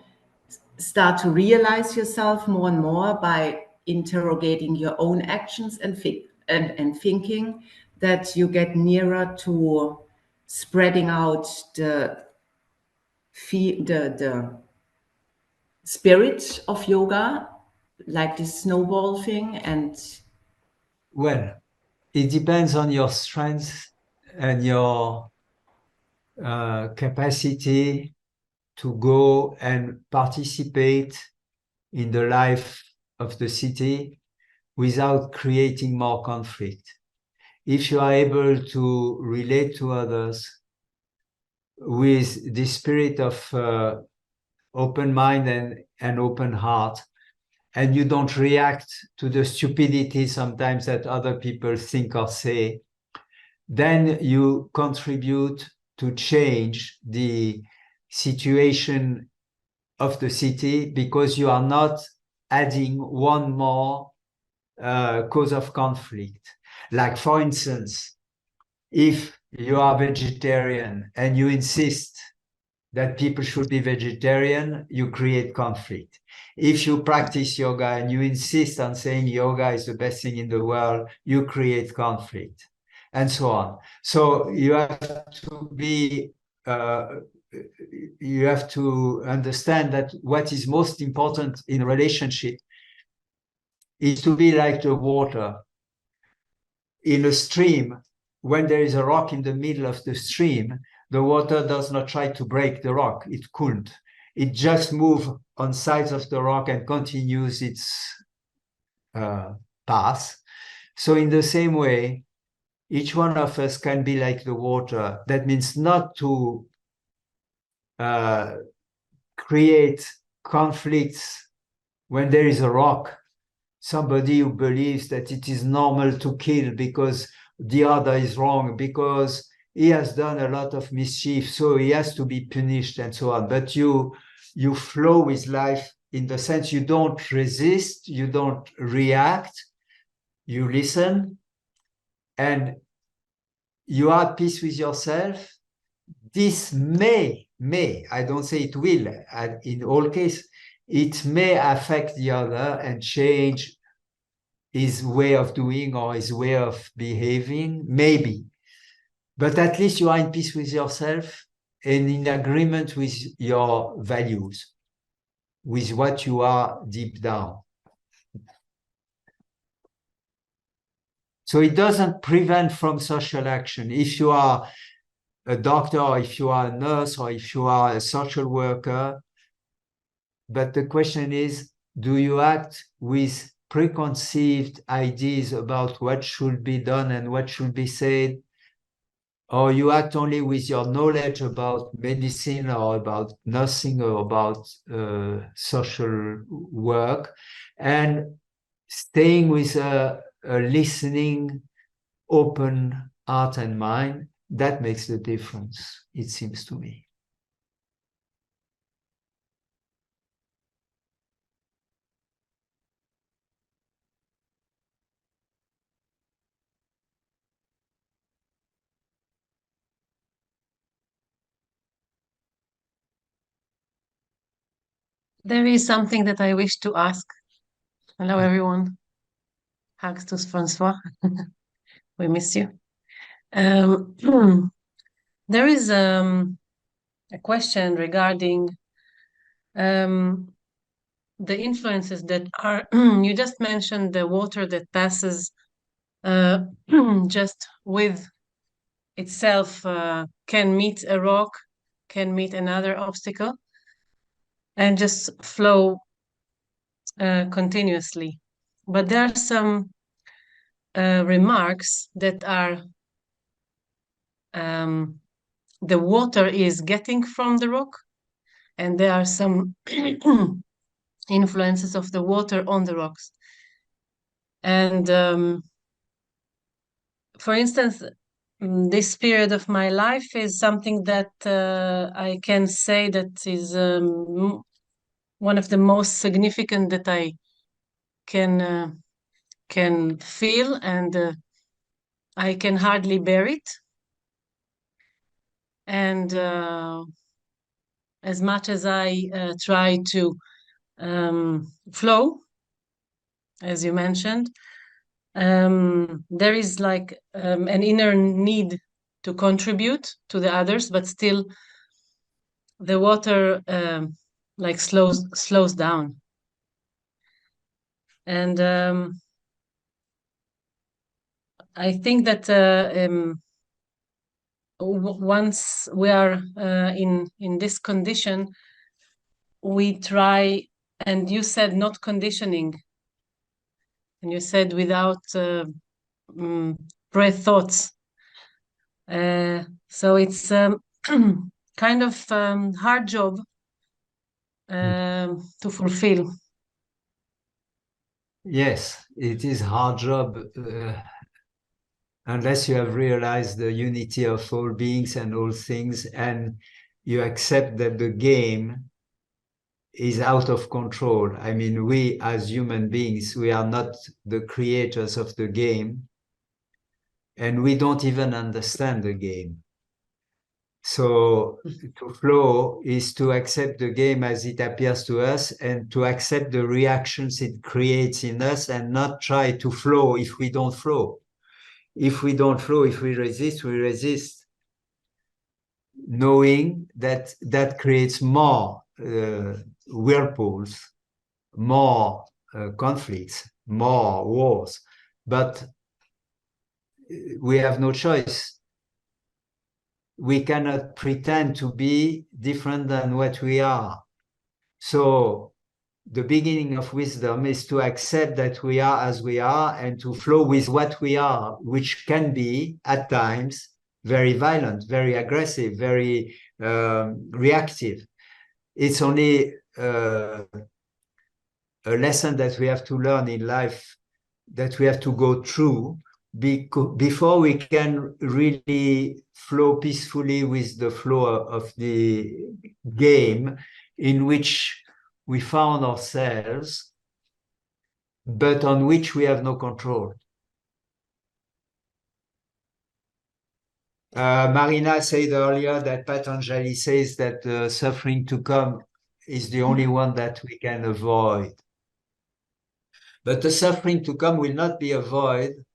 start to realize yourself more and more by interrogating your own actions and thinking, that you get nearer to spreading out the spirit of yoga, like this snowball thing. And well, it depends on your strength and your capacity to go and participate in the life of the city without creating more conflict. If you are able to relate to others with the spirit of open mind and open heart, and you don't react to the stupidity sometimes that other people think or say, then you contribute to change the situation of the city, because you are not adding one more cause of conflict. Like, for instance, if you are vegetarian and you insist that people should be vegetarian, you create conflict. If you practice yoga and you insist on saying yoga is the best thing in the world, you create conflict, and so on. So you have to be, you have to understand that what is most important in a relationship is to be like the water. In a stream, when there is a rock in the middle of the stream, the water does not try to break the rock. It couldn't. It just moves on sides of the rock and continues its path. So in the same way, each one of us can be like the water. That means not to create conflicts when there is a rock. Somebody who believes that it is normal to kill because the other is wrong, because he has done a lot of mischief, so he has to be punished, and so on. But you flow with life in the sense you don't resist, you don't react, you listen, and you are at peace with yourself. This may, I don't say it will, in all cases, it may affect the other and change his way of doing or his way of behaving, maybe. But at least you are in peace with yourself and in agreement with your values. with what you are deep down. So it doesn't prevent from social action. If you are a doctor, or if you are a nurse, or if you are a social worker, but the question is, do you act with preconceived ideas about what should be done and what should be said? Or you act only with your knowledge about medicine or about nursing or about social work, and staying with a listening, open heart and mind? That makes the difference, it seems to me. There is something that I wish to ask. Hello, everyone. Hugs to François. We miss you. There is a question regarding the influences that are, you just mentioned the water that passes just with itself, can meet a rock, can meet another obstacle, and just flow continuously. But there are some remarks that are the water is getting from the rock, and there are some influences of the water on the rocks. And for instance, this period of my life is something that I can say that is one of the most significant that I can feel, and I can hardly bear it. And as much as I try to flow, as you mentioned, there is like an inner need to contribute to the others, but still the water like slows down. And I think that once we are in this condition, we try, and you said not conditioning, and you said without breath thoughts. So it's kind of hard job to fulfill. Yes, it is a hard job unless you have realized the unity of all beings and all things, and you accept that the game is out of control. I mean, we as human beings, we are not the creators of the game, and we don't even understand the game. So to flow is to accept the game as it appears to us, and to accept the reactions it creates in us, and not try to flow if we don't flow. If we don't flow, if we resist, knowing that that creates more whirlpools, more conflicts, more wars. But we have no choice. We cannot pretend to be different than what we are. So the beginning of wisdom is to accept that we are as we are, and to flow with what we are, which can be at times very violent, very aggressive, very reactive. It's only a lesson that we have to learn in life, that we have to go through before we can really flow peacefully with the flow of the game in which we found ourselves, but on which we have no control. Marina said earlier that Patanjali says that the suffering to come is the only one that we can avoid. But the suffering to come will not be avoided.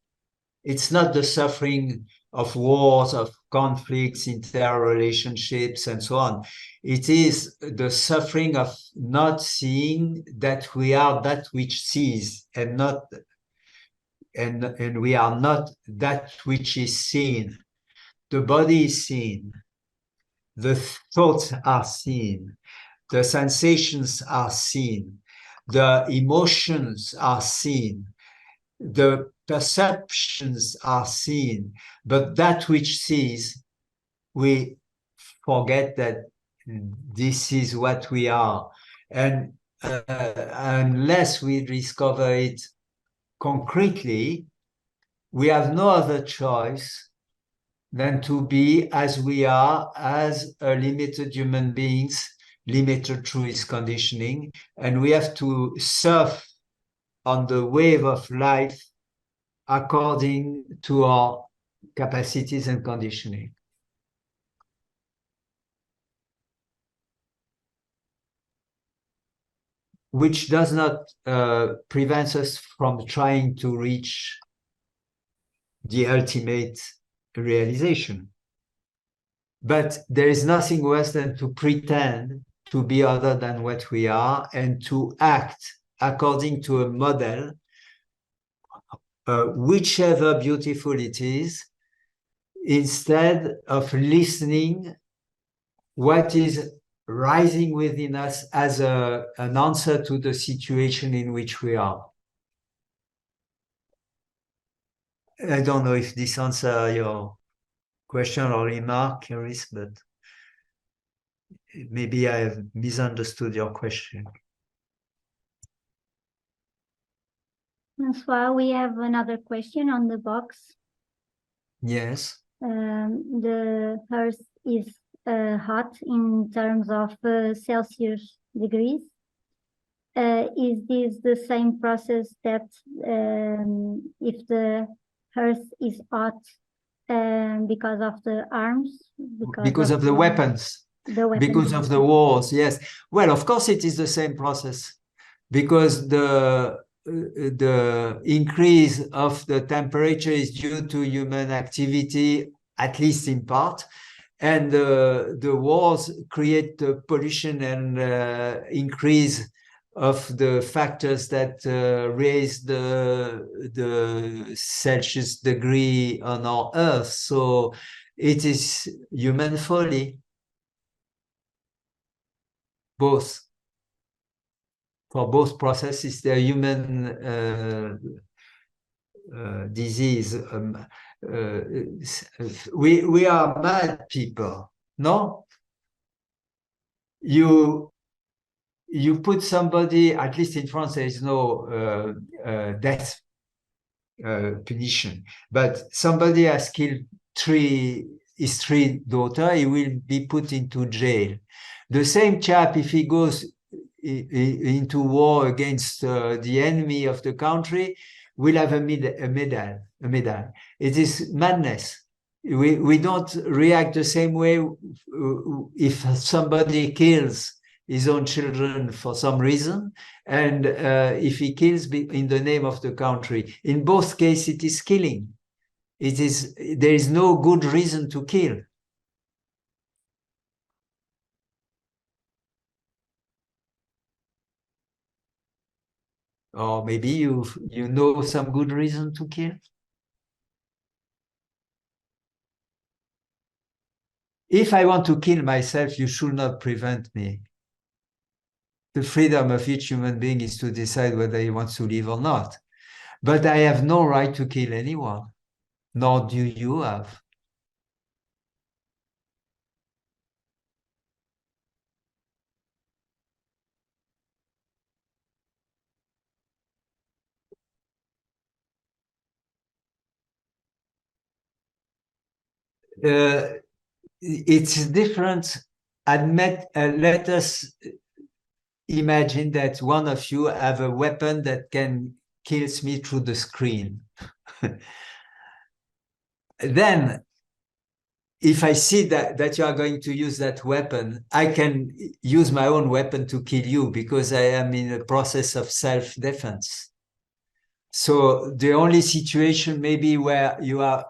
It's not the suffering of wars, of conflicts, interrelationships, and so on. It is the suffering of not seeing that we are that which sees, and not and we are not that which is seen. The body is seen, the thoughts are seen, the sensations are seen, the emotions are seen, the perceptions are seen, but that which sees, we forget that this is what we are. And unless we discover it concretely, we have no other choice than to be as we are, as a limited human beings, limited through its conditioning, and we have to surf on the wave of life according to our capacities and conditioning. Which does not prevent us from trying to reach the ultimate realization. But there is nothing worse than to pretend to be other than what we are and to act according to a model, whichever beautiful it is, instead of listening what is rising within us as an answer to the situation in which we are. I don't know if this answers your question or remark, Iris, but maybe I have misunderstood your question. François, we have another question on the box. Yes. The Earth is hot in terms of Celsius degrees. Is this the same process that if the Earth is hot because of the arms? Because of the weapons. The weapons. Because of the wars, yes. Well, of course, it is the same process, because the increase of the temperature is due to human activity, at least in part, and the wars create the pollution and increase of the factors that raise the Celsius degree on our Earth. So it is human folly. Both. For both processes, they're human disease. We are mad people, no? You put somebody, at least in France, there is no death punition, but somebody has killed his three daughters, he will be put into jail. The same chap, if he goes into war against the enemy of the country, will have a medal. It is madness. We don't react the same way if somebody kills his own children for some reason, and if he kills in the name of the country. In both cases, it is killing. There is no good reason to kill. Or maybe you know some good reason to kill. If I want to kill myself, you should not prevent me. The freedom of each human being is to decide whether he wants to live or not. But I have no right to kill anyone, nor do you have. It's different. Let us imagine that one of you have a weapon that can kill me through the screen. Then, if I see that you are going to use that weapon, I can use my own weapon to kill you because I am in a process of self-defense. So the only situation maybe where you are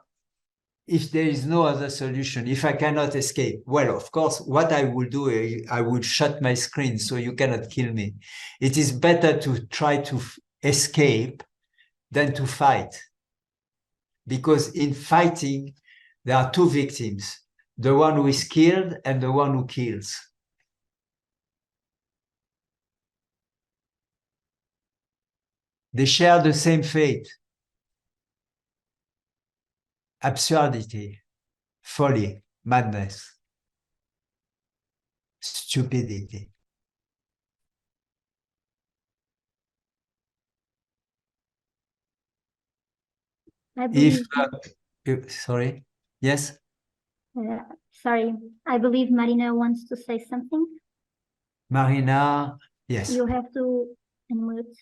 if there is no other solution, if I cannot escape, well, of course, what I will do, I will shut my screen so you cannot kill me. It is better to try to escape than to fight. Because in fighting, there are two victims, the one who is killed and the one who kills. They share the same fate. Absurdity, folly, madness, stupidity. I believe, Sorry, yes? Sorry, I believe Marina wants to say something. Marina, yes. You have to unmute.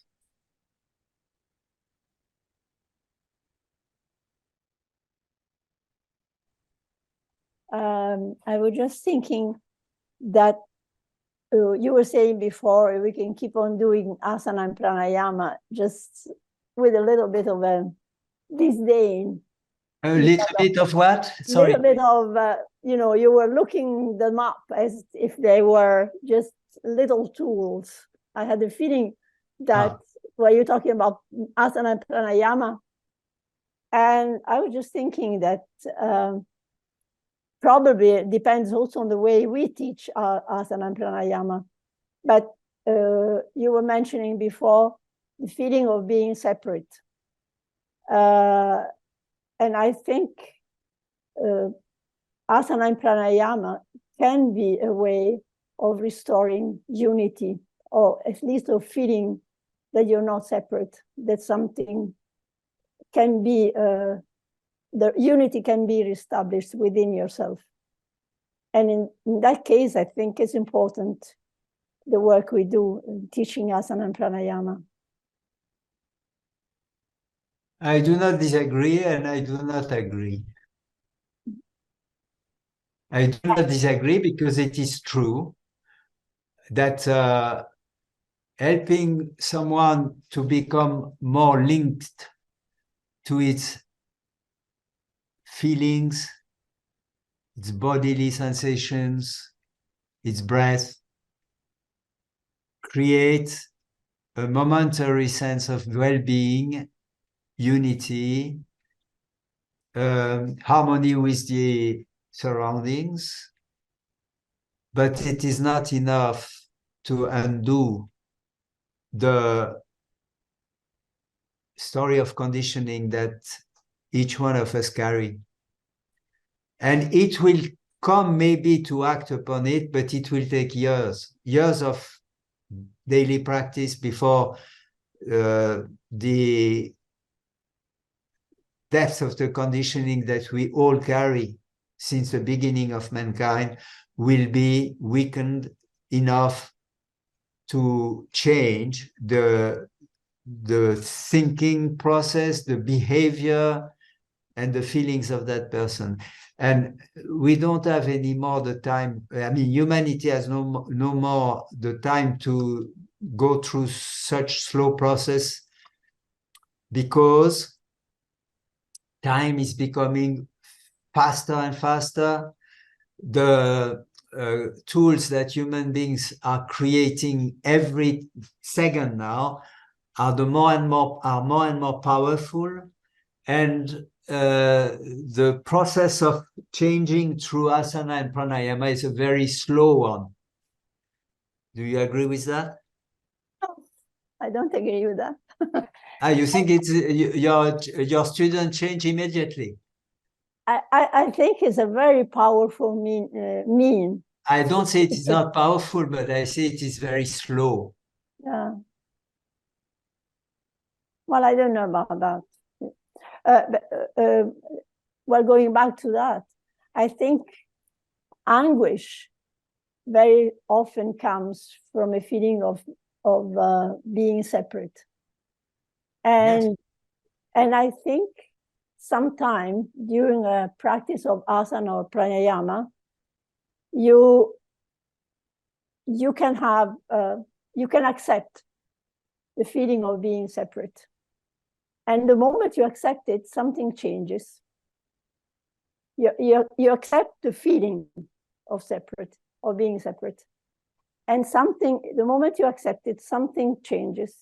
I was just thinking that you were saying before we can keep on doing asana and pranayama just with a little bit of a disdain. A little bit of what? A Sorry. little bit of, you were looking them up as if they were just little tools. I had the feeling that when you're talking about asana and pranayama, and I was just thinking that probably it depends also on the way we teach asana and pranayama. But you were mentioning before the feeling of being separate. And I think asana and pranayama can be a way of restoring unity, or at least of feeling that you're not separate, that something can be, the unity can be reestablished within yourself. And in that case, I think it's important, the work we do in teaching asana and pranayama. I do not disagree and I do not agree. I do not disagree because it is true that helping someone to become more linked to its feelings, its bodily sensations, its breath, creates a momentary sense of well-being, unity, harmony with the surroundings, but it is not enough to undo the story of conditioning that each one of us carry. And it will come maybe to act upon it, but it will take years of daily practice before the depth of the conditioning that we all carry since the beginning of mankind will be weakened enough to change the thinking process, the behavior, and the feelings of that person. And we don't have any more the time. I mean, humanity has no more the time to go through such slow process, because time is becoming faster and faster. The tools that human beings are creating every second now are more and more powerful, and the process of changing through asana and pranayama is a very slow one. Do you agree with that? No, I don't agree with that. You think it's your students change immediately? I think it's a very powerful mean. I don't say it is not powerful, but I say it is very slow. Yeah. Well, I don't know about that. Well, going back to that, I think anguish very often comes from a feeling of being separate. And Yes. And I think sometime during a practice of asana or pranayama, you can accept the feeling of being separate. And the moment you accept it, something changes. You accept the feeling of separate, of being separate. And something, the moment you accept it, something changes.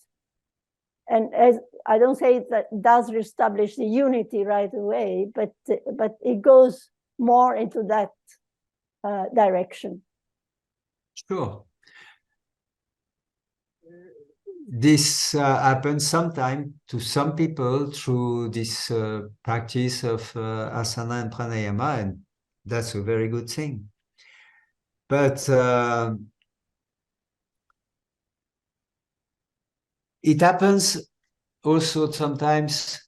And as I don't say that does reestablish the unity right away, but it goes more into that direction. Sure. This happens sometimes to some people through this practice of asana and pranayama, and that's a very good thing. But it happens also sometimes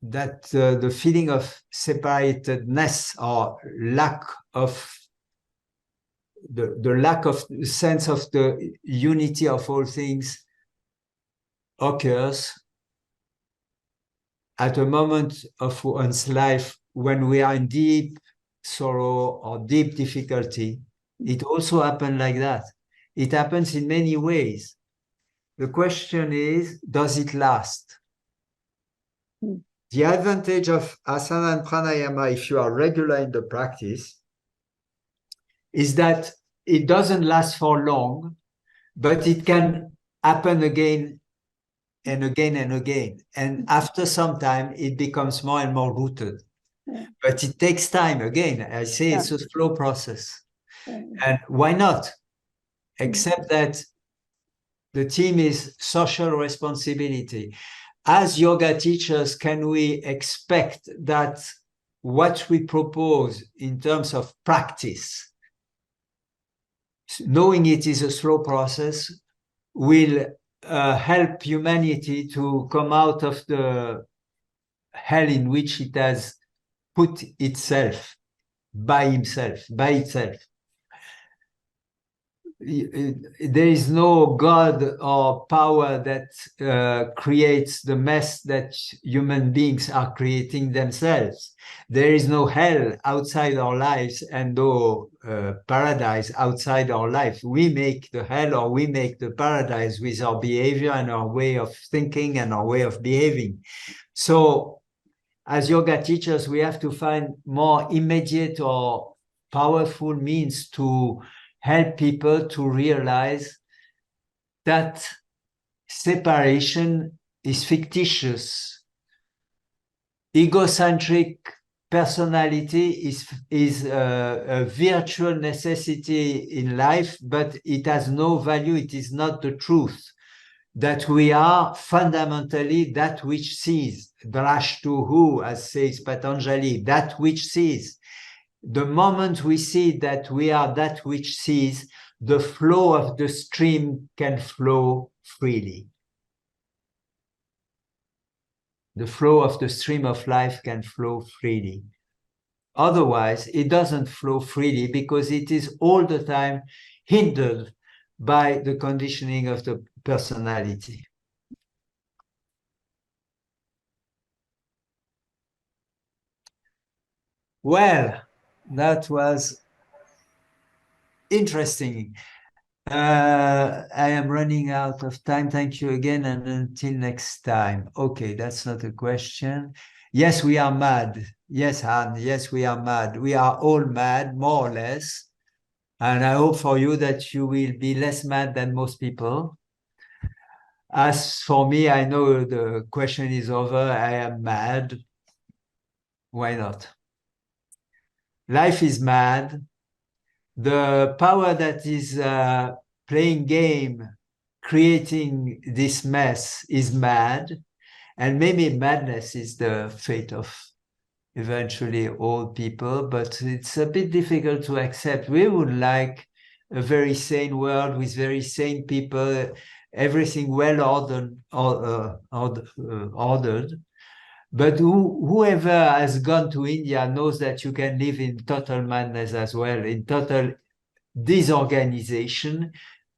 that the feeling of separatedness or lack of the lack of sense of the unity of all things occurs at a moment of one's life when we are in deep sorrow or deep difficulty. It also happens like that. It happens in many ways. The question is, does it last? The advantage of asana and pranayama, if you are regular in the practice, is that it doesn't last for long, but it can happen again and again and again. And after some time, it becomes more and more rooted. Yeah. But it takes time. Again, I say it's a slow process. Yeah. And why not? Except that the theme is social responsibility. As yoga teachers, can we expect that what we propose in terms of practice, knowing it is a slow process, will help humanity to come out of the hell in which it has put itself by itself. There is no God or power that creates the mess that human beings are creating themselves. There is no hell outside our lives and no paradise outside our life. We make the hell or we make the paradise with our behavior and our way of thinking and our way of behaving. So as yoga teachers, we have to find more immediate or powerful means to help people to realize that separation is fictitious. Egocentric personality is a virtual necessity in life, but it has no value. It is not the truth. That we are fundamentally that which sees, drashtuhu, as says Patanjali, that which sees. The moment we see that we are that which sees, the flow of the stream can flow freely. The flow of the stream of life can flow freely. Otherwise, it doesn't flow freely because it is all the time hindered by the conditioning of the personality. Well, that was interesting. I am running out of time. Thank you again, and until next time. Okay, that's not a question. Yes, we are mad. Yes, Han, yes, we are mad. We are all mad, more or less. And I hope for you that you will be less mad than most people. As for me, I know the question is over. I am mad. Why not? Life is mad. The power that is playing game, creating this mess is mad. And maybe madness is the fate of eventually all people, but it's a bit difficult to accept. We would like a very sane world with very sane people, everything well ordered. But whoever has gone to India knows that you can live in total madness as well, in total disorganization,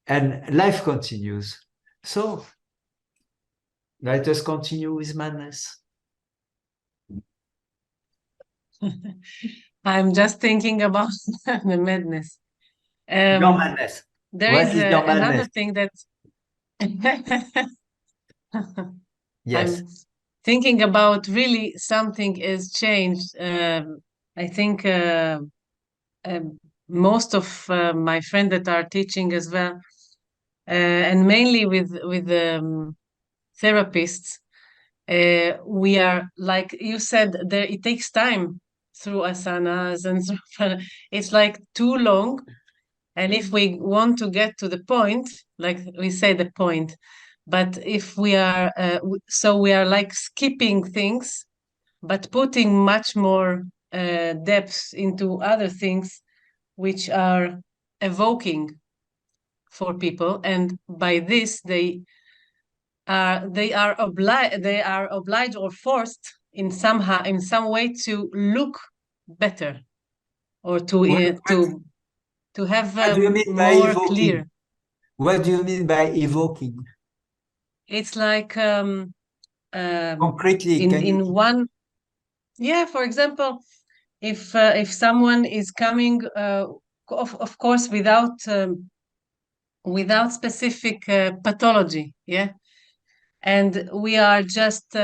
and life continues. So let us continue with madness. I'm just thinking about the madness. Your madness. There What is is your another madness? thing that Yes. thinking about really something is changed. I think most of my friends that are teaching as well, and mainly with therapists, we are, like you said, there it takes time through asanas and it's like too long. And if we want to get to the point, like we say the point, but if we are, so we are like skipping things, but putting much more depth into other things which are evoking for people. And by this, they are obliged or forced in some way to look better, or to have What do you mean by more evoking? clear. What do you mean by evoking? It's like Concretely, in one, yeah, for example, if someone is coming, of course, without specific pathology, yeah, and we are just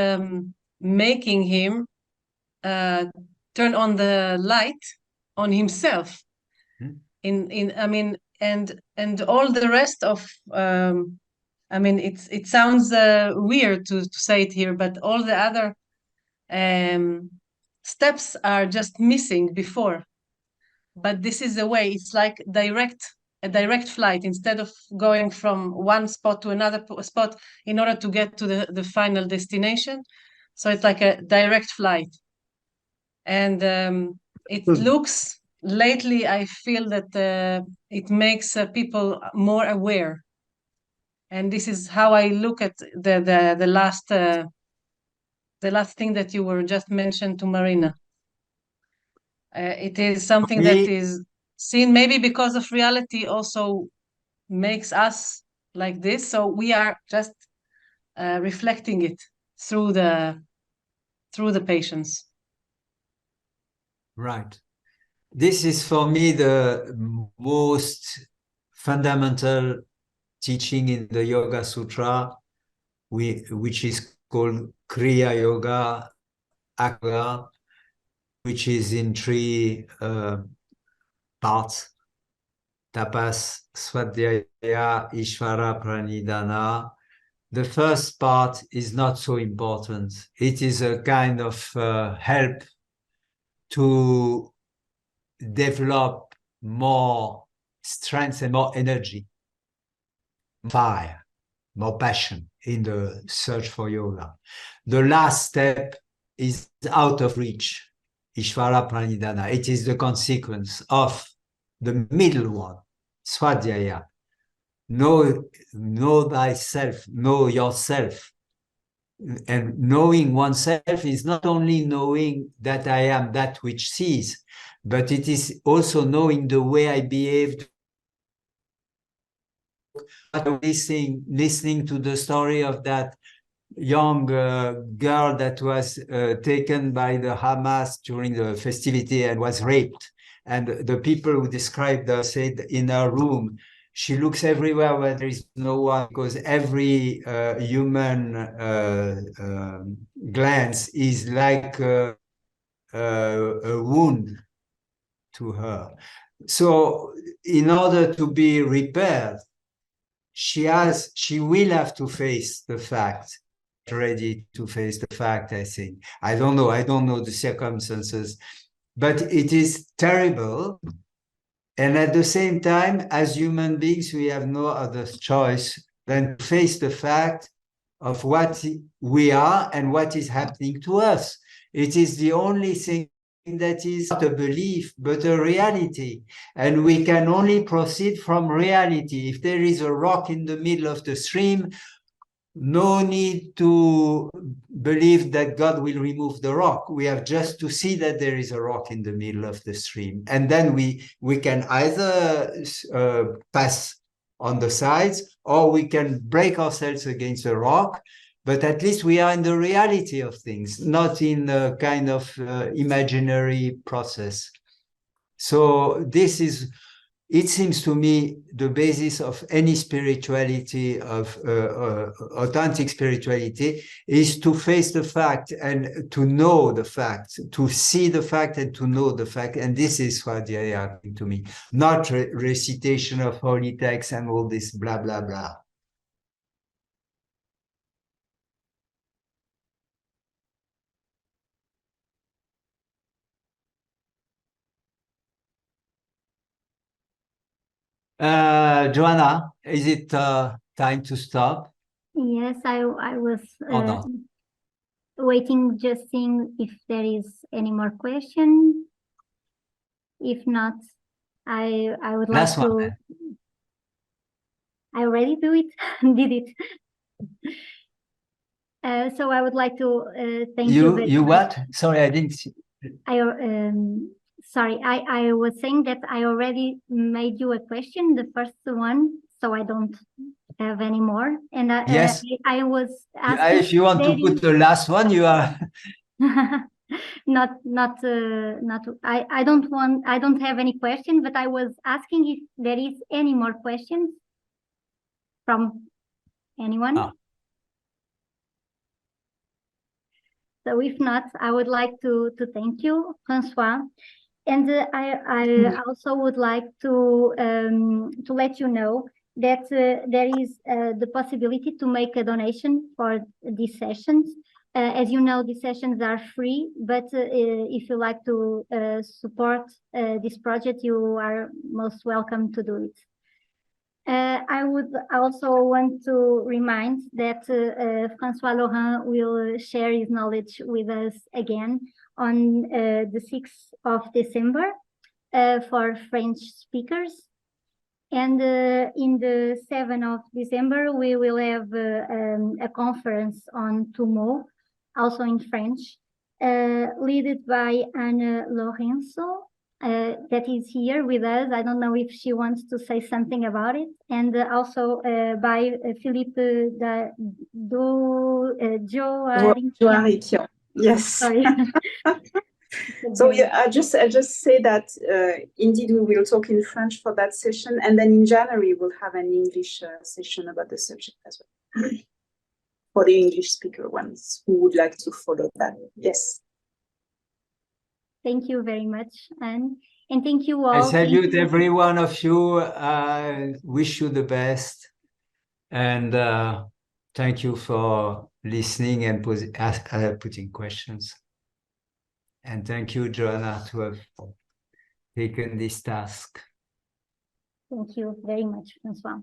making him turn on the light on himself. I mean, and all the rest of I mean, it sounds weird to say it here, but all the other steps are just missing before. But this is the way. It's like a direct flight, instead of going from one spot to another spot in order to get to the final destination. So it's like a direct flight. And it looks, lately, I feel that it makes people more aware. And this is how I look at the last thing that you were just mentioned to Marina. It is something that is seen, maybe because of reality also makes us like this. So we are just reflecting it through the patients. Right. This is for me the most fundamental teaching in the Yoga Sutra, which is called Kriya Yoga, Akra, which is in three parts: Tapas, Swadhyaya, Ishvara, Pranidhana. The first part is not so important. It is a kind of help to develop more strength and more energy, fire, more passion in the search for yoga. The last step is out of reach, Ishvara Pranidhana. It is the consequence of the middle one, Swadhyaya. Know thyself, know yourself. And knowing oneself is not only knowing that I am that which sees, but it is also knowing the way I behaved. Listening to the story of that young girl that was taken by the Hamas during the festivity and was raped. And the people who described her said in her room, she looks everywhere where there is no one, because every human glance is like a wound to her. So in order to be repaired, she will have to face the fact, ready to face the fact, I think. I don't know the circumstances, but it is terrible. And at the same time, as human beings, we have no other choice than to face the fact of what we are and what is happening to us. It is the only thing that is not a belief, but a reality. And we can only proceed from reality. If there is a rock in the middle of the stream, no need to believe that God will remove the rock. We have just to see that there is a rock in the middle of the stream. And then we can either pass on the sides, or we can break ourselves against the rock. But at least we are in the reality of things, not in a kind of imaginary process. So this is it seems to me the basis of any spirituality, of authentic spirituality, is to face the fact and to know the fact, to see the fact and to know the fact. And this is what they are to me, not recitation of holy texts and all this blah, blah, blah. Joanna, is it time to stop? Yes, I was Or not? waiting, just seeing if there is any more question. If not, I would like Last one, to. then. I already do it, did it. So I would like to thank you very You much. what? Sorry, I didn't see. Sorry, I was saying that I already made you a question, the first one, so I don't have any more. And Yes. I was asking If you want to put the last one, you are. not I don't have any question, but I was asking if there is any more questions from anyone. Ah. So if not, I would like to thank you, François. And I also would like to let you know that there is the possibility to make a donation for these sessions. As you know, these sessions are free, but if you like to support this project, you are most welcome to do it. I would also want to remind that François Lorin will share his knowledge with us again on the 6th of December for French speakers. And in the 7th of December, we will have a conference on Tumo, also in French, led by Anne Lorenzo. That is here with us. I don't know if she wants to say something about it. And also by Philippe Joarikian. Yes. Sorry. So yeah, I just say that indeed we will talk in French for that session, and then in January we'll have an English session about the subject as well for the English speaker ones who would like to follow that. Yes. Thank you very much, Anne. And thank you all. I salute every one of you. I wish you the best. And thank you for listening and putting questions. And thank you, Joanna, to have taken this task. Thank you very much, François.